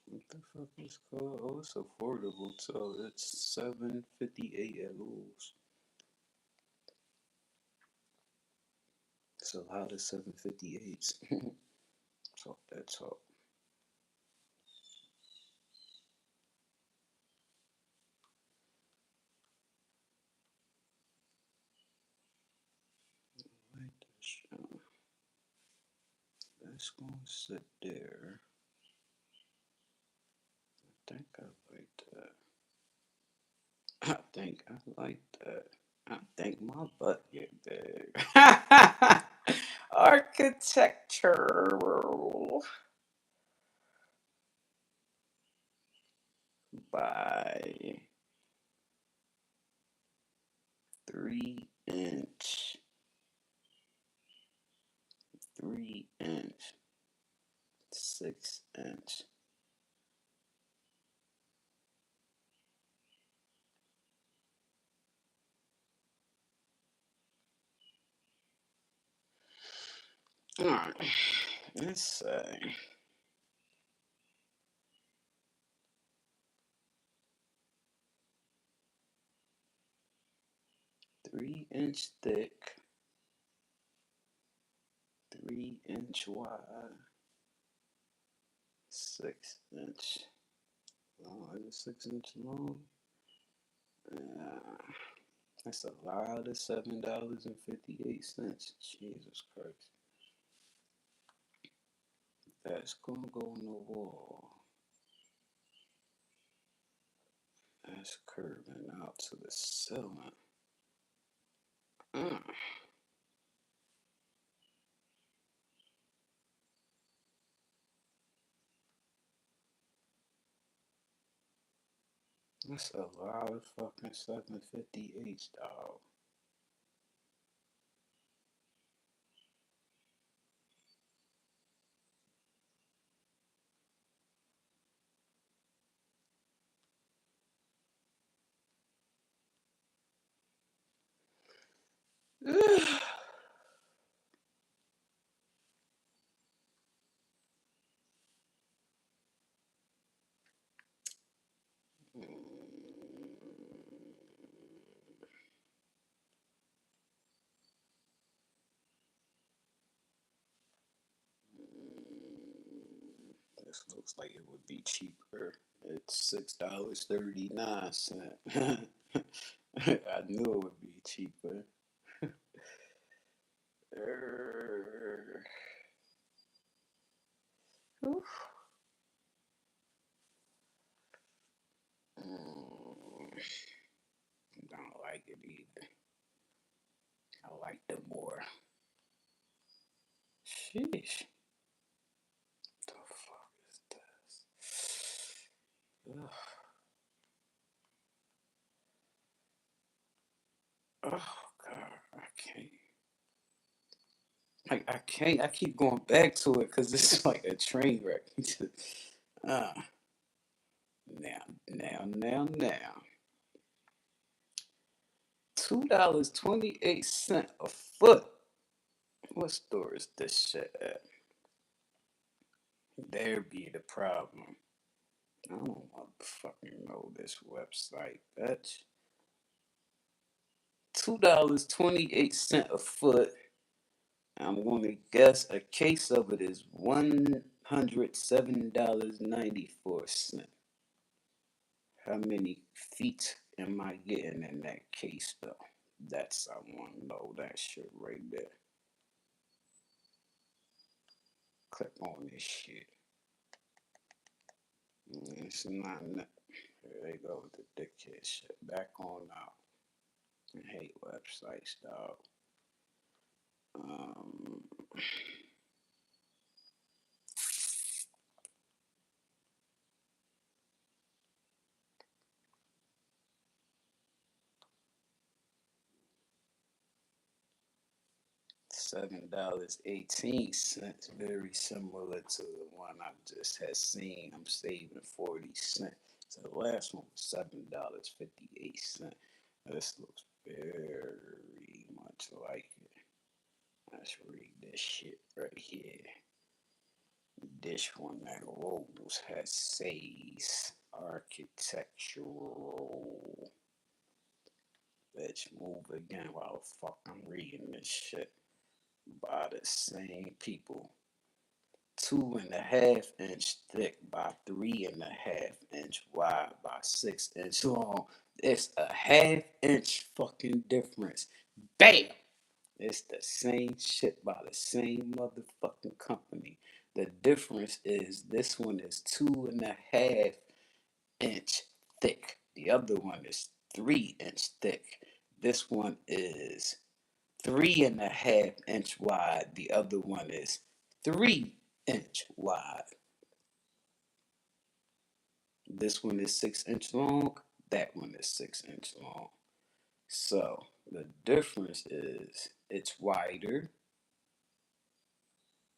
What the fuck is it called? Oh, it's affordable too. It's $7.58 at Lowe's. It's a lot of 7.58s. Talk that talk. Like this. That's gonna sit there. I think I like that. I think I like that. I think my butt get big. Architectural by 3 inch, 3 inch, 6 inch. All right, let's say 3 inch thick, 3 inch wide, 6 inch. Oh, is it 6 inch long? Uh, that's a lot of $7.58. Jesus Christ. That's gonna go on the wall. That's curving out to the ceiling. Mm, that's a lot of fucking 758, dog. This looks like it would be cheaper. It's $6.39. I knew it would be cheaper. Oof. Don't like it either. I like the more. Sheesh. The fuck is this? Ugh. Oh god, I can't. I can't. I keep going back to it because it's like a train wreck. uh, now. $2.28 a foot. What store is this shit at? There be the problem. I don't fucking know this website, bitch. $2.28 a foot. I'm going to guess a case of it is $107.94. How many feet am I getting in that case, though? That's, I want to know that shit right there. Click on this shit. It's not. There they go with the dickhead shit. Back on out. I hate websites, dog. Um, $7.18. Very similar to the one I just had seen. I'm saving 40 cents. So the last one was $7.58. This looks very much like it. Let's read this shit right here. This one that Rose has says architectural. Let's move again while the fuck I'm reading this shit by the same people. 2.5 inch thick by 3.5 inch wide by 6 inch long. It's a half-inch fucking difference. Bam! It's the same shit by the same motherfucking company. The difference is this one is 2.5 inch thick. The other one is 3 inch thick. This one is 3.5 inch wide. The other one is 3 inch wide. This one is 6 inch long. That one is 6 inch long. So the difference is it's wider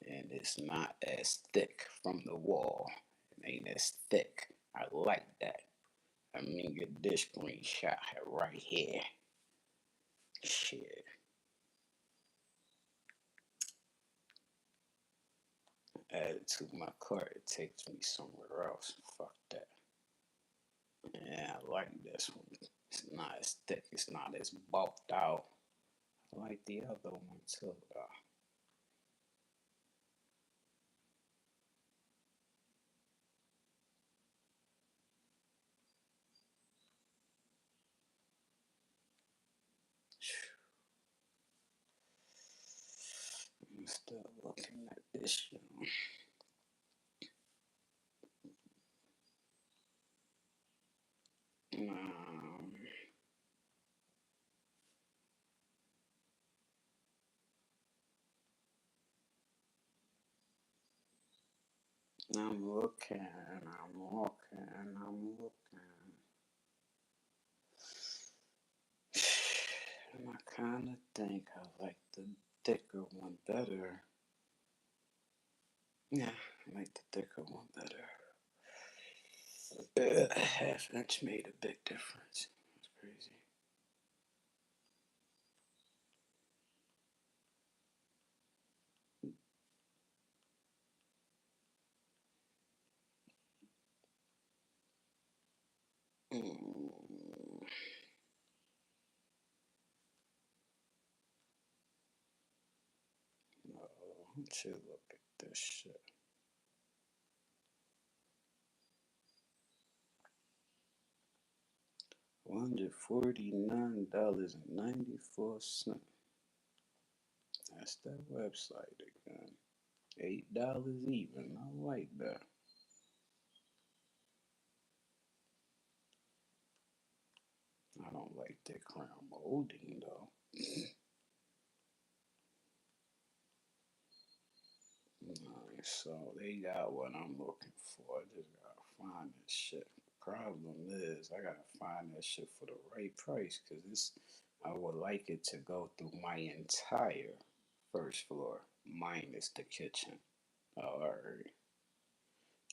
and it's not as thick from the wall. It ain't as thick. I like that. I mean, get this screenshot right here. Shit. Add it to my cart. It takes me somewhere else. Fuck that. Yeah, I like this one. It's not as thick. It's not as bulked out. I like the other one too, though. I'm still looking at this shit. Um, I'm looking, I'm looking. And I kind of think I like the thicker one better. Yeah, I like the thicker one better. A half inch made a big difference. That's crazy. Mm. No, let's look at this shit. $149.94. That's that website again. $8 even. I like that. I don't like that crown molding though. Alright, so they got what I'm looking for. I just gotta find this shit. The problem is I gotta find that shit for the right price because this I would like it to go through my entire first floor minus the kitchen. Oh, alright.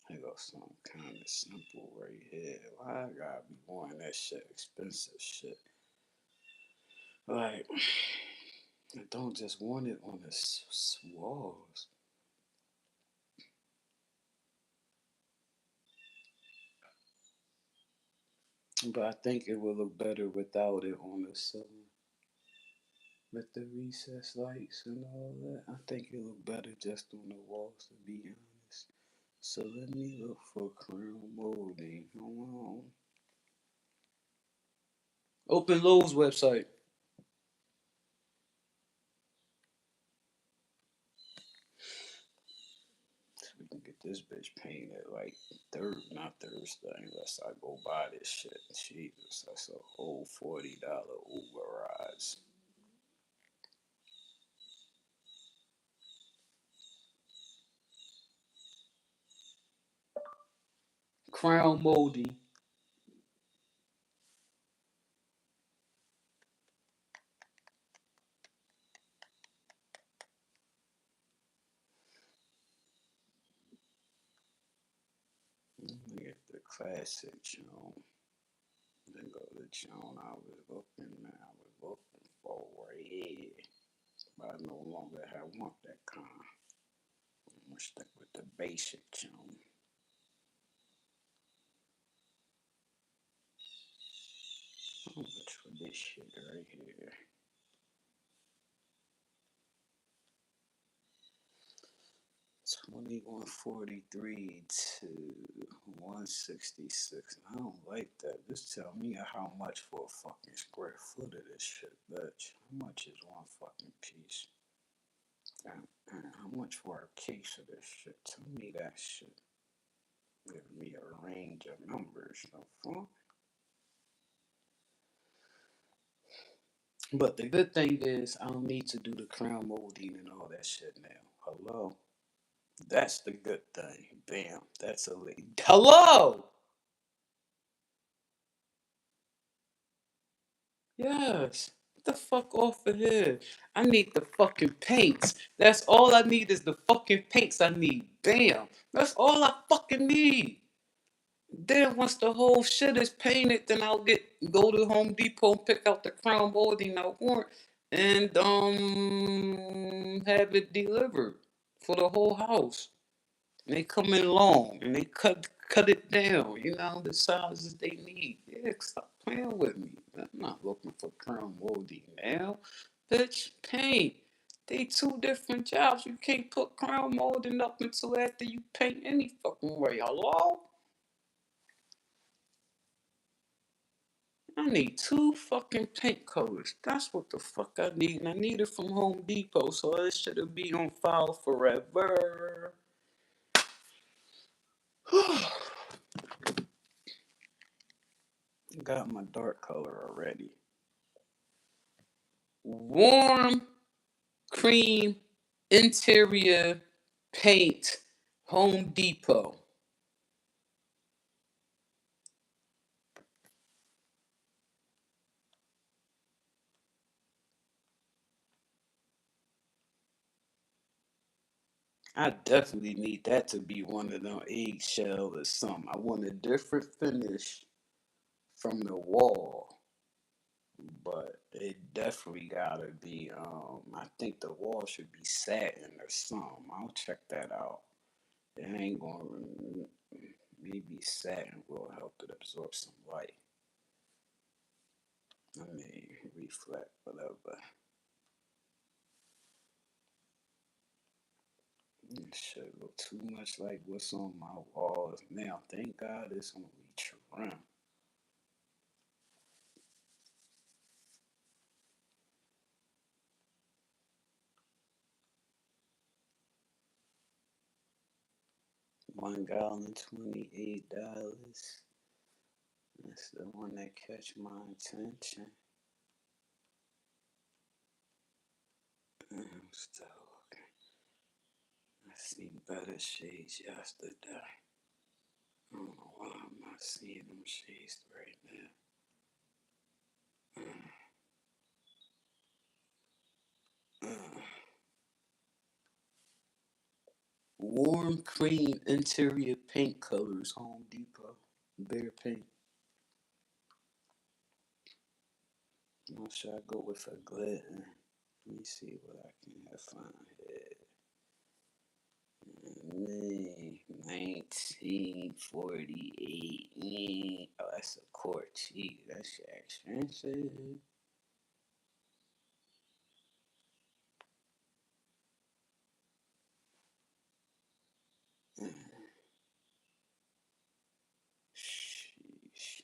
I got something kind of simple right here. Why I gotta be wanting that shit expensive shit? Like, I don't just want it on the walls. But I think it will look better without it on the ceiling. With the recessed lights and all that. I think it look better just on the walls, to be honest. So let me look for crown molding. Hold on. Open Lowe's website. So we can get this bitch painted like not Thursday, unless I go buy this shit. Jesus, that's a whole $40 Uber rides. Crown molding. Let me get the classic Joan. Then go to Joan I was looking for right here. But I no longer want that kind. I'm gonna stick with the basic Joan. How much for this shit right here? 2143 to 166. I don't like that. Just tell me how much for a fucking square foot of this shit, bitch. How much is one fucking piece? How much for a case of this shit? Tell me that shit. Give me a range of numbers. The fuck? But the good thing is I don't need to do the crown molding and all that shit now. Hello? That's the good thing. Bam. That's a hello. Yes. Get the fuck off of here. I need the fucking paints. That's all I need is the fucking paints I need. Bam. That's all I fucking need. Then once the whole shit is painted, then I'll go to Home Depot and pick out the crown molding I want and have it delivered for the whole house. And they come in long and they cut it down, the sizes they need. Yeah, stop playing with me. I'm not looking for crown molding now. Bitch, paint. They two different jobs. You can't put crown molding up until after you paint any fucking way. Hello? I need two fucking paint colors. That's what the fuck I need. And I need it from Home Depot, so it should be on file forever. Got my dark color already. Warm cream interior paint, Home Depot. I definitely need that to be one of them eggshell or something. I want a different finish from the wall, but it definitely gotta be. I think the wall should be satin or something. I'll check that out. It ain't gonna. Maybe satin will help it absorb some light. I mean, reflect, whatever. It should look too much like what's on my walls now. Thank God it's only trim. $1 gallon, $28. That's the one that catch my attention. I'm still looking. I seen better shades yesterday. I don't know why I'm not seeing them shades right now. Warm cream interior paint colors, Home Depot. Bear paint. Or should I go with a glitter? Let me see what I can find here. 1948. Oh, that's a quart. Gee, that shit expensive. Sheesh.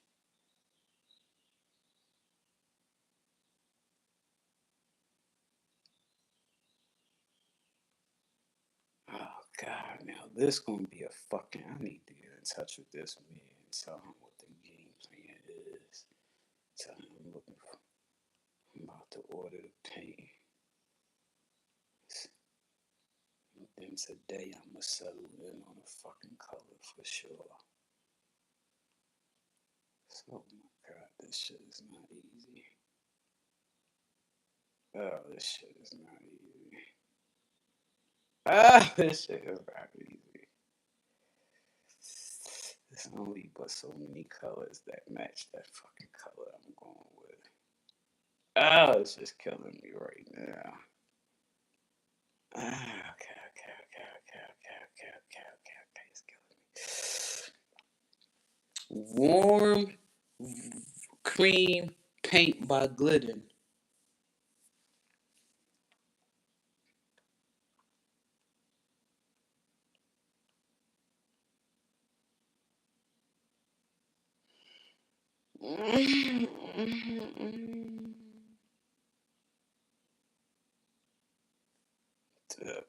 Oh God, now this gonna be a fucking. I need to get in touch with this man and tell him what the game plan is. Tell him I'm about to order the paint. And today I'ma settle in on a fucking color for sure. Oh my God, this shit is not easy. Oh, this shit is not easy. Ah, this shit is not easy. There's only but so many colors that match that fucking color I'm going with. Oh, it's just killing me right now. Ah, okay. It's killing me. Warm cream paint by Glidden.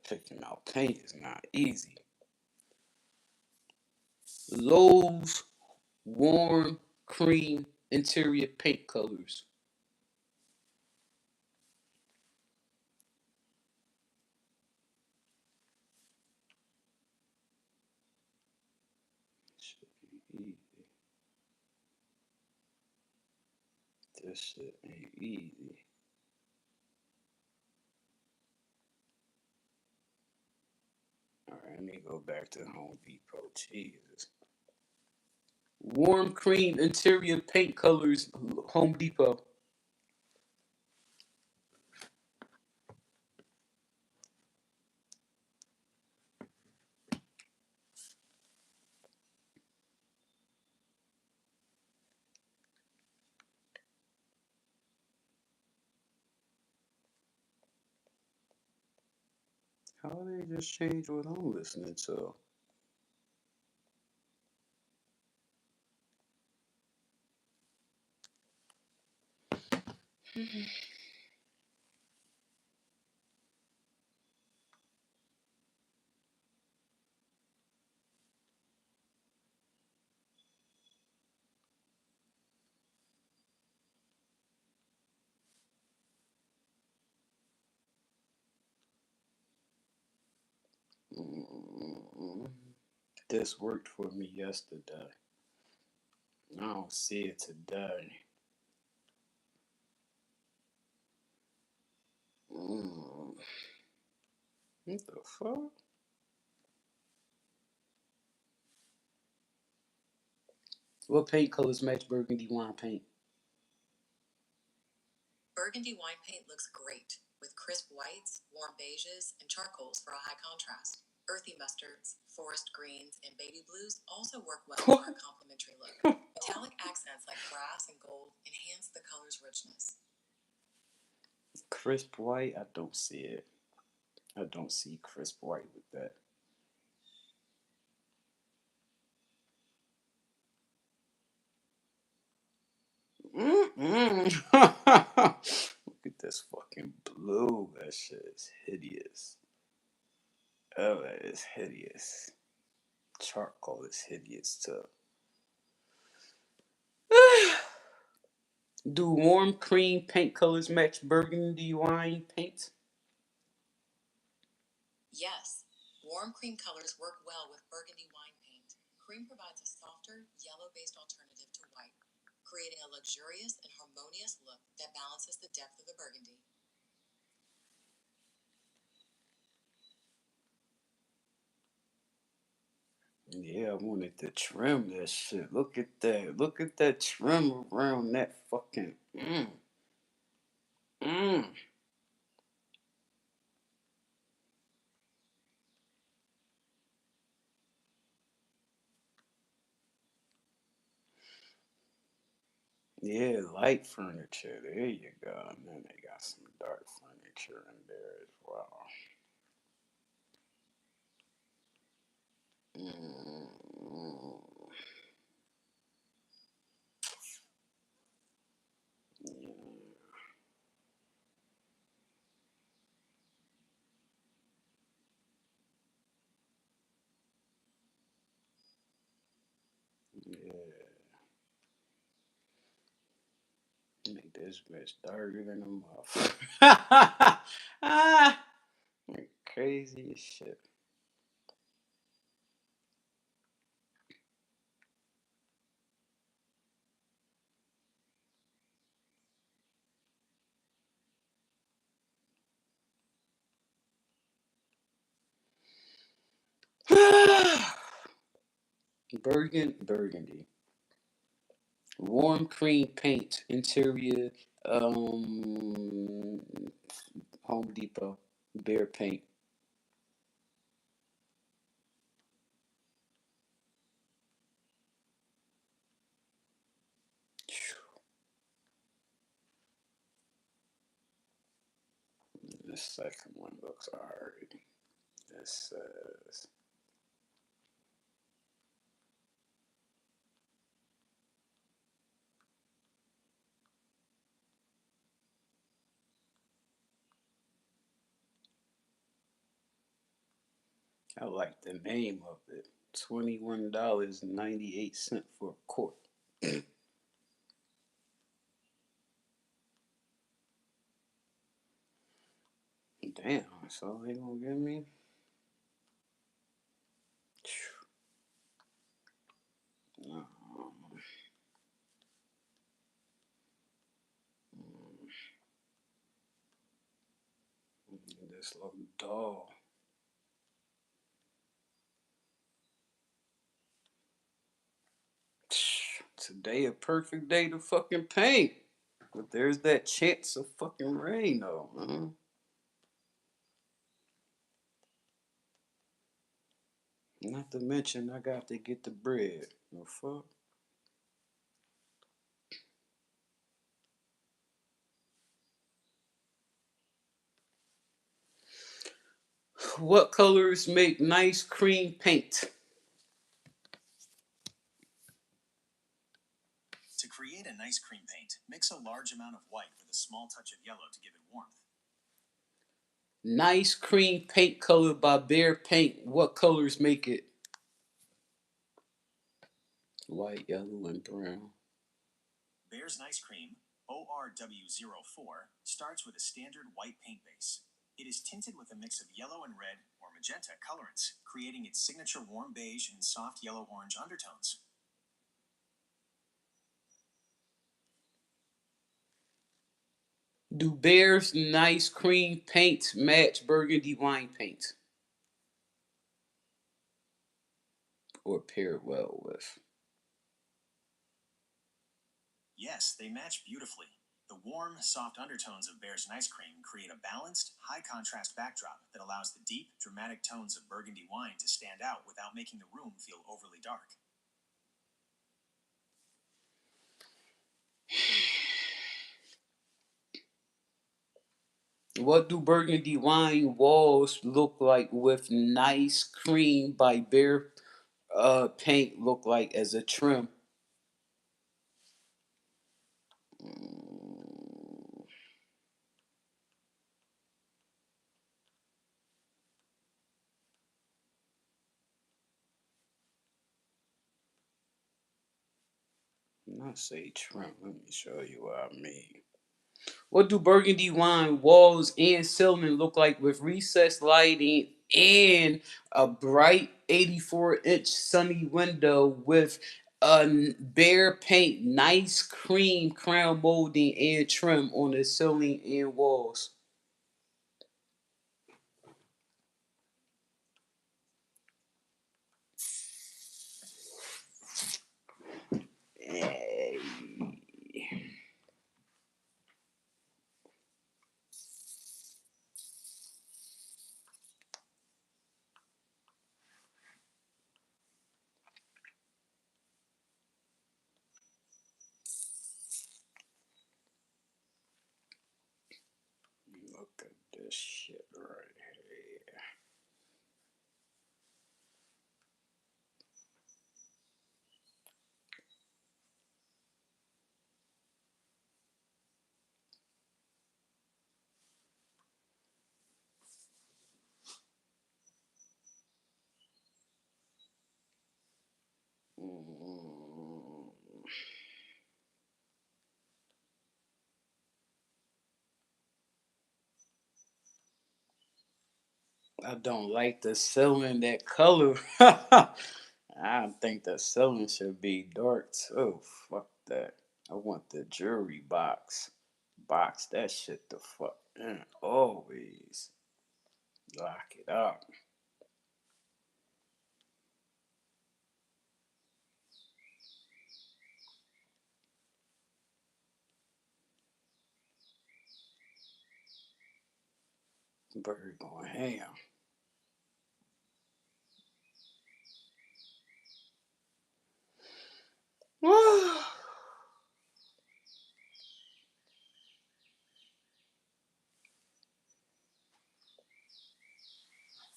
Picking out paint is not easy. Lowe's warm cream interior paint colors. easy. This shit ain't easy. Alright, let me go back to Home Depot. Jesus. Warm cream interior paint colors, Home Depot. How they just change what I'm listening to? Mm, this worked for me yesterday. I don't see it today. Mm, what the fuck? What paint colors match burgundy wine paint? Burgundy wine paint looks great with crisp whites, warm beiges, and charcoals for a high contrast. Earthy mustards, forest greens, and baby blues also work well for a complementary look. Metallic accents like brass and gold enhance the color's richness. Crisp white? I don't see it. I don't see crisp white with that. Look at this fucking blue. That shit is hideous. Oh, that is hideous. Charcoal is hideous too. Do warm cream paint colors match burgundy wine paint? Yes, warm cream colors work well with burgundy wine paint. Cream provides a softer, yellow-based alternative to white, creating a luxurious and harmonious look that balances the depth of the burgundy. Yeah, I wanted to trim that shit. Look at that. Look at that trim around that fucking. Mm. Yeah, light furniture. There you go. And then they got some dark furniture in there as well. Mm. Yeah. Yeah. Make this bitch darker than a motherfucker. Ah, crazy as shit. Burgundy. Warm cream paint. Interior. Um. Home Depot. Bear paint. The second one looks alright. This says. I like the name of it. $21.98 for a quart. Damn, that's all they gonna give me? No. And this little doll. Today a perfect day to fucking paint. But there's that chance of fucking rain though, man. Not to mention I got to get the bread. The fuck? What colors make nice cream paint? To create a nice cream paint, mix a large amount of white with a small touch of yellow to give it warmth. Nice cream paint color by Behr Paint. What colors make it? White, yellow, and brown. Behr's Nice Cream, ORW04, starts with a standard white paint base. It is tinted with a mix of yellow and red or magenta colorants, creating its signature warm beige and soft yellow-orange undertones. Do Behr's Nice Cream paints match burgundy wine paint? Or pair well with? Yes, they match beautifully. The warm, soft undertones of Behr's Nice Cream create a balanced, high-contrast backdrop that allows the deep, dramatic tones of burgundy wine to stand out without making the room feel overly dark. What do burgundy wine walls look like with Nice Cream by Behr Paint look like as a trim? Mm, not say trim. Let me show you what I mean. What do burgundy wine walls and ceiling look like with recessed lighting and a bright 84-inch sunny window with a Behr Paint nice cream crown molding and trim on the ceiling and walls? Hey. Look at this shit right here. Mm. I don't like the ceiling, that color. I think the ceiling should be dark too. Fuck that. I want the jewelry box. Box that shit the fuck in. Always. Lock it up. Bird going ham.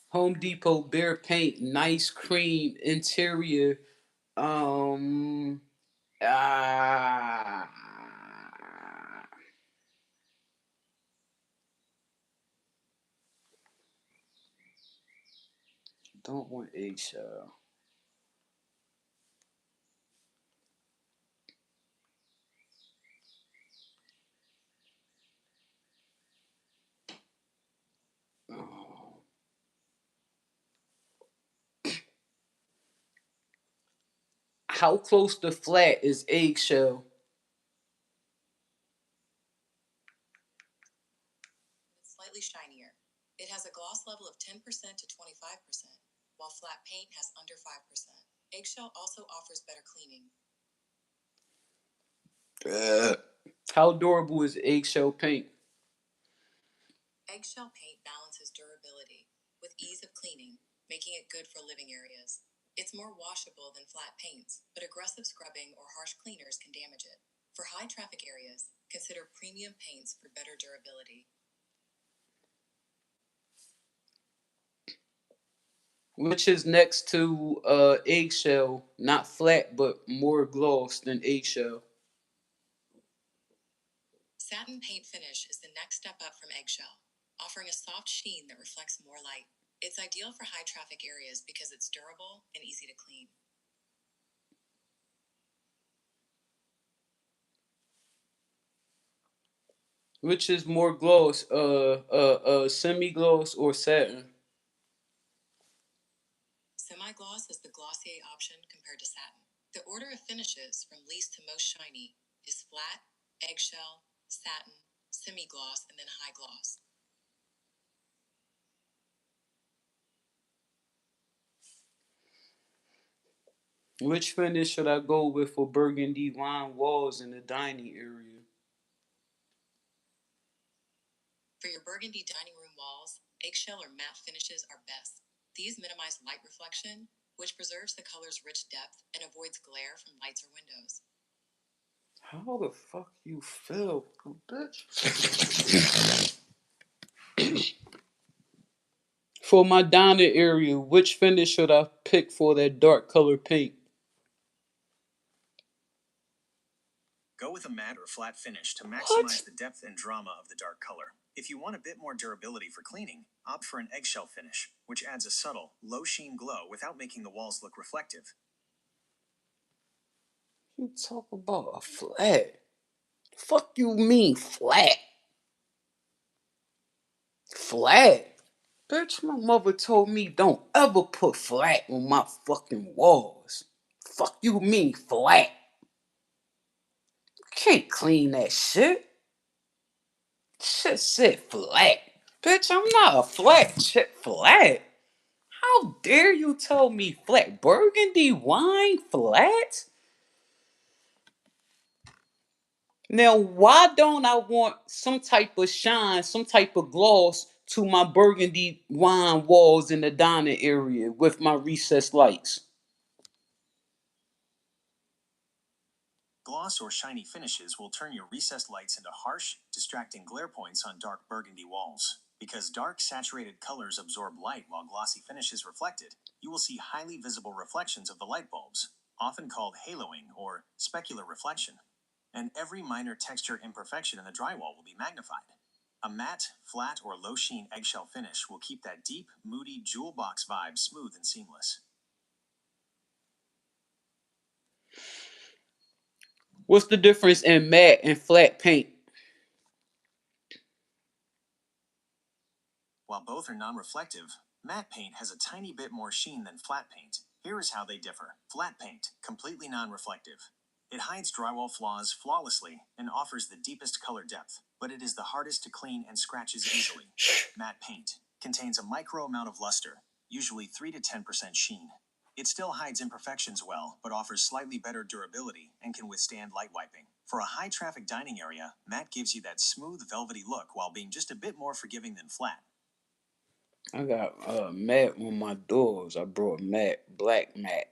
Home Depot Behr Paint nice cream interior. Um ah don't want eggshell. Oh. How close to flat is eggshell? It's slightly shinier. It has a gloss level of 10% to 25%, while flat paint has under 5%. Eggshell also offers better cleaning. How durable is eggshell paint? Eggshell paint balances durability with ease of cleaning, making it good for living areas. It's more washable than flat paints, but aggressive scrubbing or harsh cleaners can damage it. For high traffic areas, consider premium paints for better durability. Which is next to eggshell, not flat, but more gloss than eggshell. Satin paint finish is the next step up from eggshell, offering a soft sheen that reflects more light. It's ideal for high traffic areas because it's durable and easy to clean. Which is more gloss, semi-gloss or satin? Semi-gloss is the glossier option compared to satin. The order of finishes from least to most shiny is flat, eggshell, satin, semi-gloss, and then high gloss. Which finish should I go with for burgundy wine walls in the dining area? For your burgundy dining room walls, eggshell or matte finishes are best. These minimize light reflection, which preserves the color's rich depth and avoids glare from lights or windows. How the fuck you feel, bitch? For my dining area, which finish should I pick for that dark color paint? Go with a matte or flat finish to maximize What? the depth and drama of the dark color. If you want a bit more durability for cleaning, opt for an eggshell finish, which adds a subtle, low sheen glow without making the walls look reflective. You talk about a flat. Fuck you mean flat? Flat? Bitch, my mother told me don't ever put flat on my fucking walls. Fuck you mean flat? Can't clean that shit. Shit said flat. Bitch, I'm not a flat shit flat. How dare you tell me flat? Burgundy wine flat? Now, why don't I want some type of shine, some type of gloss to my burgundy wine walls in the dining area with my recessed lights? Gloss or shiny finishes will turn your recessed lights into harsh, distracting glare points on dark burgundy walls. Because dark, saturated colors absorb light while glossy finishes reflect it, you will see highly visible reflections of the light bulbs, often called haloing or specular reflection. And every minor texture imperfection in the drywall will be magnified. A matte, flat, or low sheen eggshell finish will keep that deep, moody jewel box vibe smooth and seamless. What's the difference in matte and flat paint? While both are non-reflective, matte paint has a tiny bit more sheen than flat paint. Here is how they differ. Flat paint, completely non-reflective. It hides drywall flaws flawlessly and offers the deepest color depth, but it is the hardest to clean and scratches easily. Matte paint contains a micro amount of luster, usually 3 to 10% sheen. It still hides imperfections well, but offers slightly better durability and can withstand light wiping. For a high-traffic dining area, matte gives you that smooth, velvety look while being just a bit more forgiving than flat. I got matte on my doors. I brought matte, black matte.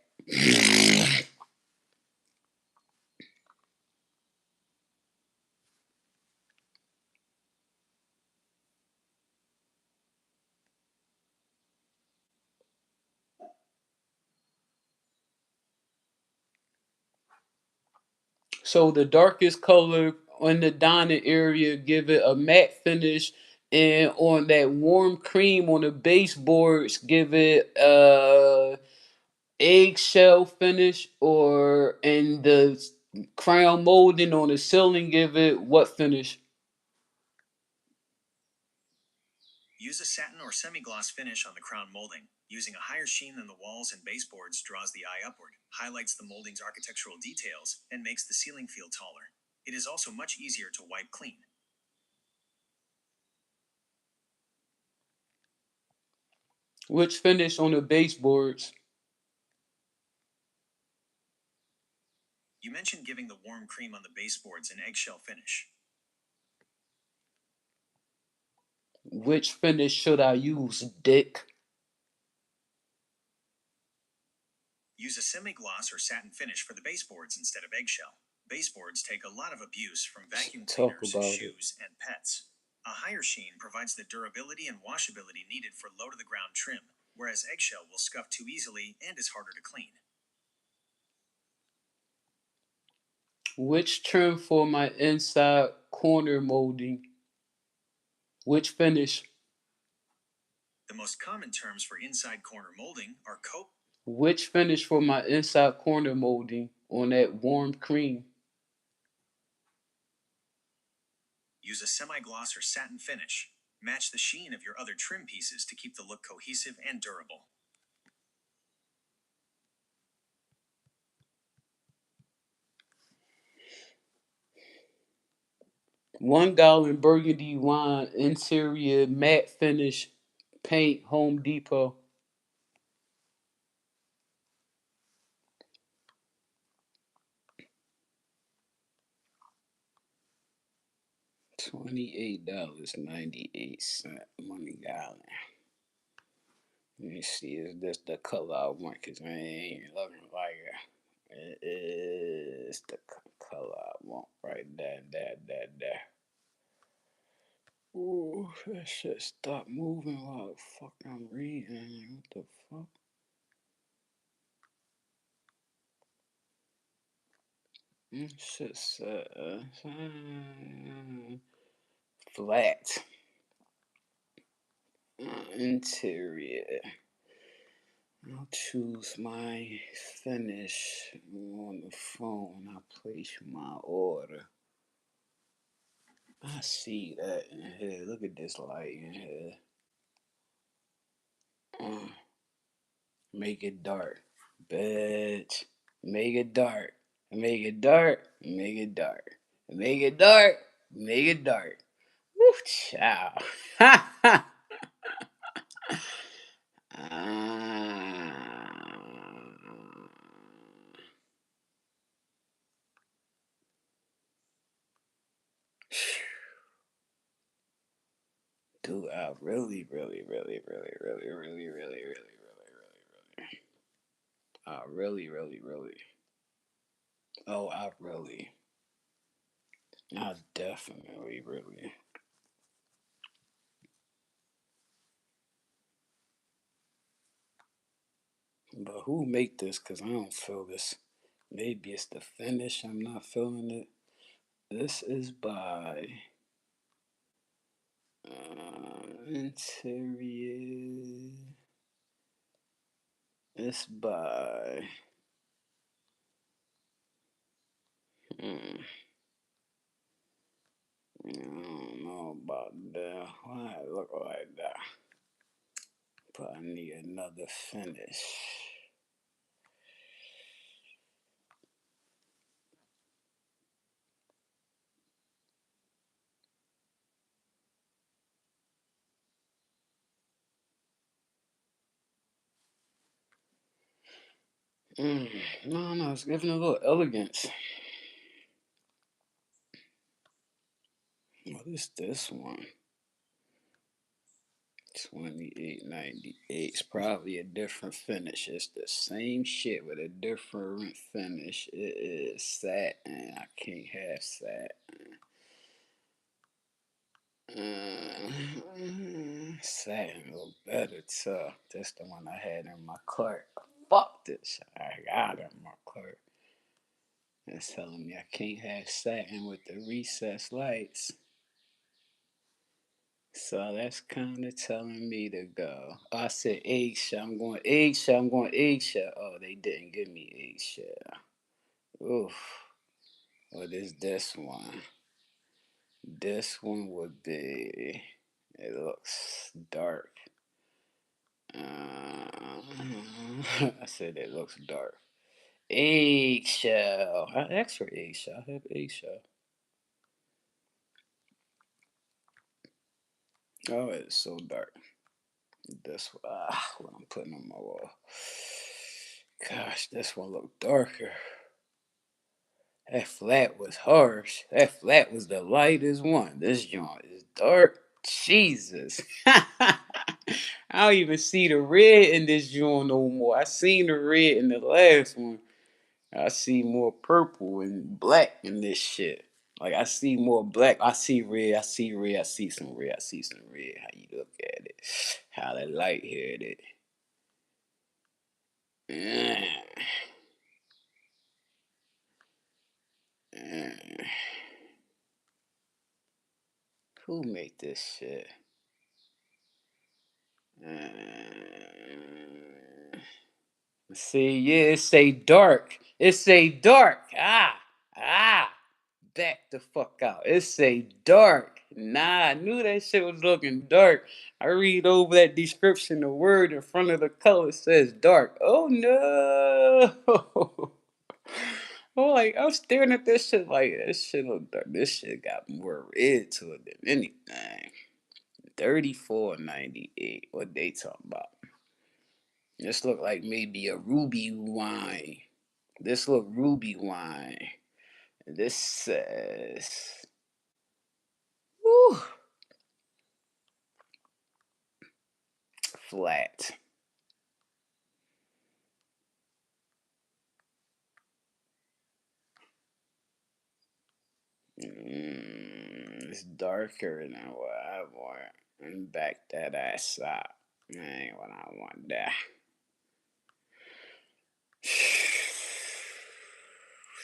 So the darkest color on the dining area, give it a matte finish, and on that warm cream on the baseboards, give it eggshell finish, or in the crown molding on the ceiling, give it what finish? Use a satin or semi-gloss finish on the crown molding. Using a higher sheen than the walls and baseboards draws the eye upward, highlights the molding's architectural details, and makes the ceiling feel taller. It is also much easier to wipe clean. Which finish on the baseboards? You mentioned giving the warm cream on the baseboards an eggshell finish. Which finish should I use, Dick? Use a semi-gloss or satin finish for the baseboards instead of eggshell. Baseboards take a lot of abuse from vacuum Talk cleaners, about it. shoes, and pets. A higher sheen provides the durability and washability needed for low-to-the-ground trim, whereas eggshell will scuff too easily and is harder to clean. Which trim for my inside corner molding? Which finish? The most common terms for inside corner molding are coat. Which finish for my inside corner molding on that warm cream? Use a semi-gloss or satin finish. Match the sheen of your other trim pieces to keep the look cohesive and durable. $1 burgundy wine interior matte finish paint, Home Depot. $28.98 Money Island. Let me see, is this the color I want? Cause I ain't looking like it. It is the color I want right there, there. Ooh, that shit stop moving while the fuck I'm reading. What the fuck? Shit says flat. Interior. I'll choose my finish on the phone. I place my order. I see that in here. Look at this light in here. Make it dark. Bitch. Make it dark. Make it dark. Make it dark. Make it dark. Make it dark. Woo, child. Ha ha. Dude, I really, really, really, really, really, really, really, really, really, really, I really, really, really. Oh, I definitely, really. But who make this? Cause I don't feel this. Maybe it's the finish. I'm not feeling it. This is by interior. It's by. Hmm, I don't know about that. Why it look like that? But I need another finish. No, it's giving a little elegance. What is this one? 28.98. It's probably a different finish. It's the same shit with a different finish. It is satin. I can't have satin. Satin look better too. That's the one I had in my cart. Fuck this. I got it in my cart. It's telling me I can't have satin with the recessed lights. So that's kind of telling me to go. I said eggshell. I'm going eggshell. I'm going eggshell. Oh, they didn't give me eggshell. Oof. What is this one? This one would be. It looks dark. I said it looks dark. Eggshell. I asked for eggshell. I have eggshell. Oh, it's so dark. This what I'm putting on my wall. Gosh, this one look darker. That flat was harsh. That flat was the lightest one. This joint is dark. Jesus. I don't even see the red in this joint no more. I seen the red in the last one. I see more purple and black in this shit. Like I see more black. I see red. I see red. I see some red. I see some red. How you look at it? How the light hit it. Mm. Mm. Who made this shit? Mm. See, yeah, it say dark. It say dark. Ah. Back the fuck out. It say dark. Nah, I knew that shit was looking dark. I read over that description, the word in front of the color says dark. Oh no. Oh, like I'm staring at this shit like this shit look dark. This shit got more red to it than anything. 34.98. What they talking about? This look like maybe a ruby wine. This look ruby wine. This says, whew, flat. It's darker than what I want. And back that ass up. That ain't what I want there.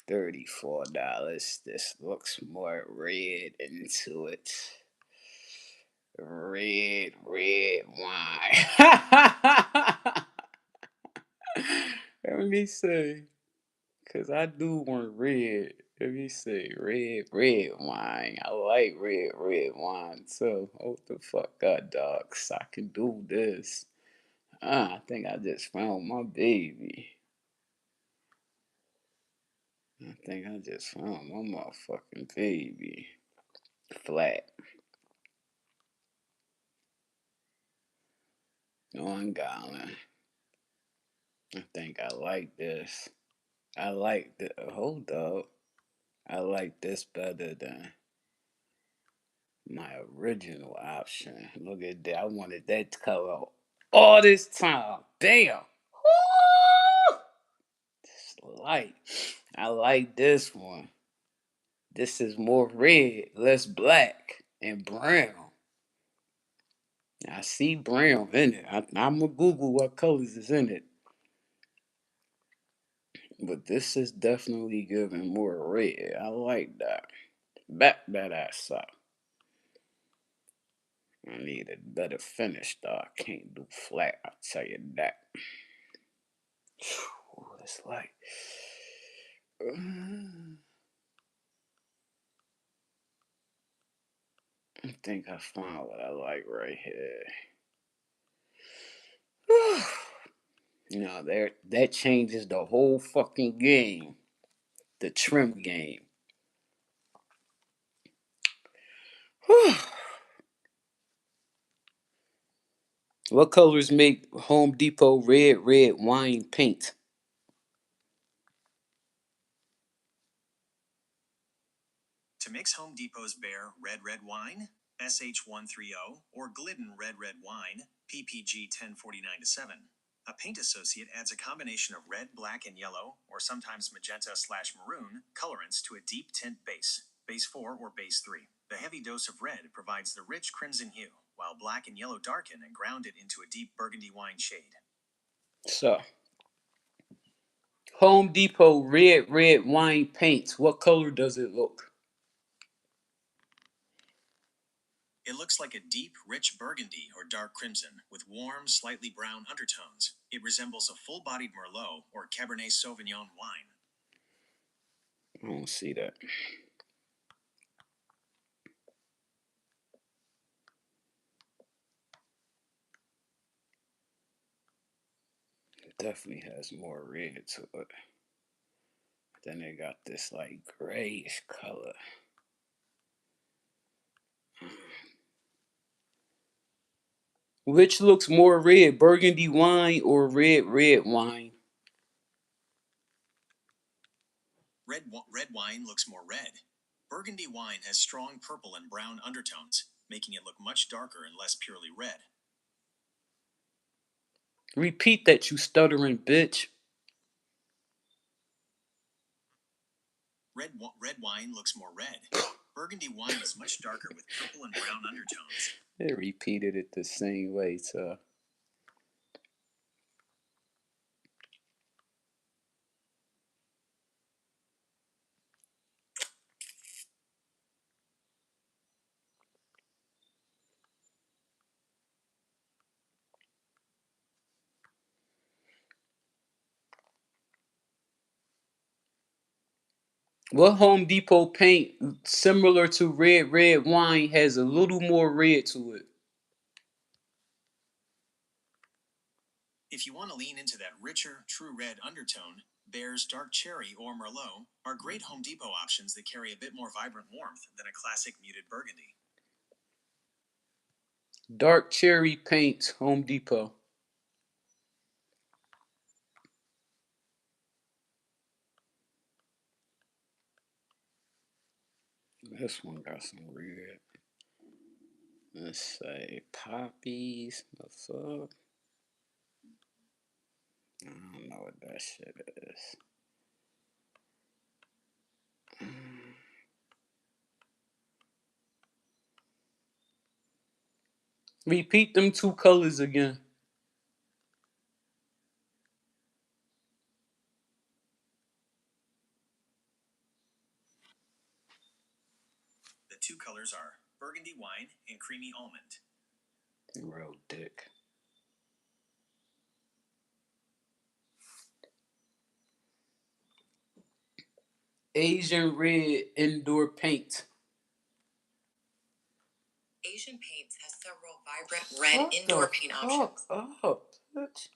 $34. This looks more red into it. Red wine. Let me see. Cause I do want red. Let me see. Red wine. I like red wine too. Hold the fuck up, dogs. I can do this. I think I just found my baby. I think I just found my motherfucking baby. Flat. On Garland. I think I like this. I like the hold up. I like this better than my original option. Look at that. I wanted that color all this time. Damn. Woo! This light. I like this one. This is more red, less black, and brown. I see brown in it. I'm gonna Google what colors is in it. But this is definitely giving more red. I like that. Back that ass up. I need a better finish though. I can't do flat, I'll tell you that. Ooh, it's like I think I found what I like right here. There that changes the whole fucking game. The trim game. What colors make Home Depot red wine paint? To mix Home Depot's Bare Red Wine, SH130, or Glidden Red Wine, PPG 1049-7, a paint associate adds a combination of red, black, and yellow, or sometimes magenta/maroon, colorants to a deep tint base 4 or base 3. The heavy dose of red provides the rich crimson hue, while black and yellow darken and ground it into a deep burgundy wine shade. So, Home Depot red wine paints. What color does it look? It looks like a deep, rich burgundy or dark crimson with warm, slightly brown undertones. It resembles a full-bodied Merlot or Cabernet Sauvignon wine. I don't see that. It definitely has more red to it. Then it got this like grayish color. Which looks more red, burgundy wine or red wine? Red wine looks more red. Burgundy wine has strong purple and brown undertones, making it look much darker and less purely red. Repeat that, you stuttering bitch. Red wine looks more red. Burgundy wine is much darker with purple and brown undertones. They repeated it the same way, so. What Home Depot paint similar to red wine has a little more red to it? If you want to lean into that richer, true red undertone, Bear's Dark Cherry or Merlot are great Home Depot options that carry a bit more vibrant warmth than a classic muted burgundy. Dark Cherry paint, Home Depot. This one got some red. Let's say poppies. The fuck? I don't know what that shit is. Repeat them two colors again. The two colors are burgundy wine and creamy almond. Real dick. Asian red indoor paint. Asian Paints has several vibrant red indoor paint options. Up, bitch.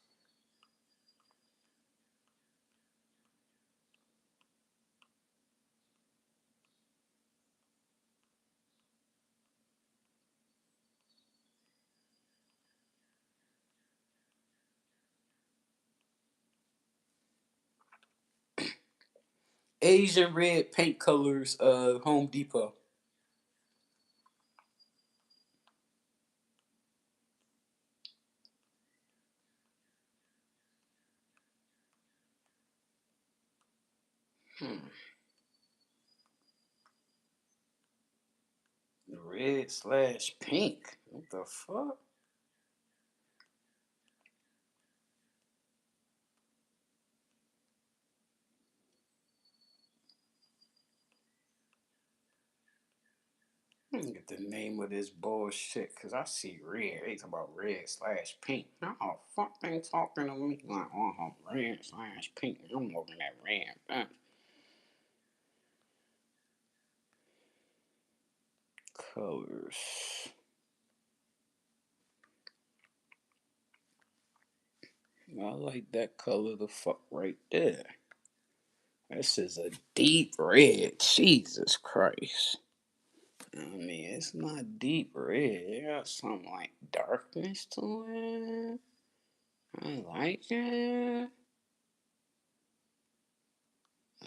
Asian red paint colors, Home Depot. Red/pink. What the fuck? Let me get the name of this bullshit, cause I see red. They talk about red/pink. How the fuck they talking to me like, oh, red/pink? I'm looking at red. Colors. I like that color the fuck right there. This is a deep red. Jesus Christ. I mean, it's not deep red. It got some like darkness to it. I like it.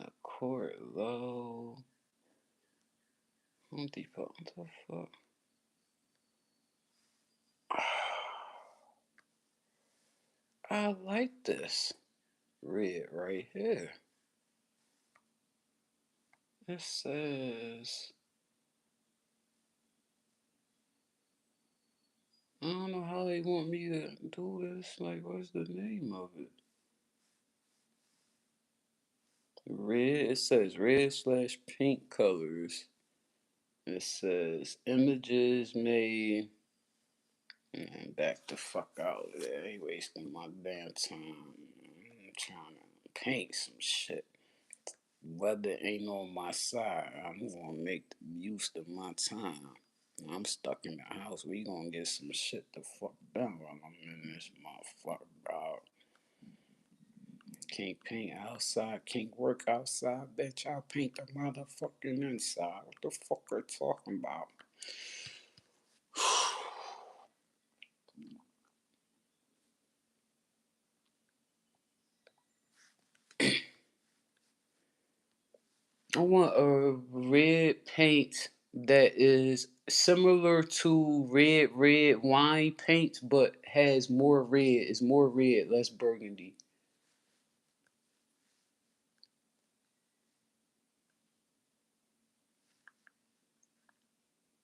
A quart low. Home Depot. What the fuck? I like this red right here. It says. I don't know how they want me to do this. Like, what's the name of it? Red. It says red/pink colors. It says images made. And back the fuck out of there. I ain't wasting my damn time. I'm trying to paint some shit. Weather ain't on my side. I'm gonna make the use of my time. I'm stuck in the house. We gonna get some shit to fuck done while I'm in this motherfucker, dog. Can't paint outside, can't work outside. Bitch, I'll paint the motherfucking inside. What the fuck are you talking about? I want a red paint that is similar to red wine paint, but has more red. It's more red, less burgundy.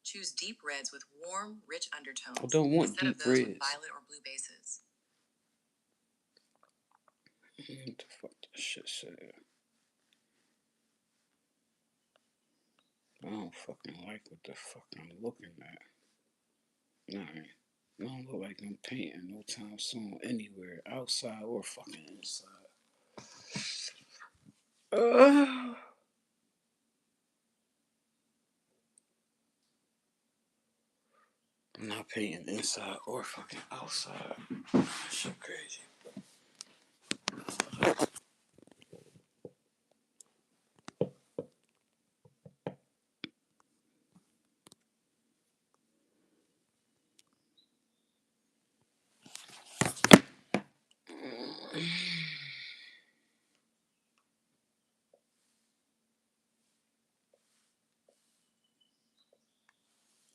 Choose deep reds with warm, rich undertones I don't want instead of deep those with reds. violet or blue bases. What the fuck this shit said? I don't fucking like what the fuck I'm looking at. Nah, I don't look like I'm painting no time soon anywhere, outside or fucking inside. Uh, I'm not painting inside or fucking outside. That shit crazy.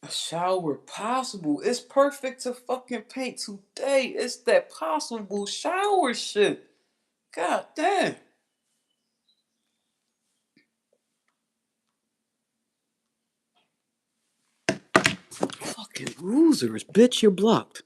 A shower possible. It's perfect to fucking paint today. It's that possible shower shit. God damn. Fucking losers, bitch, you're blocked.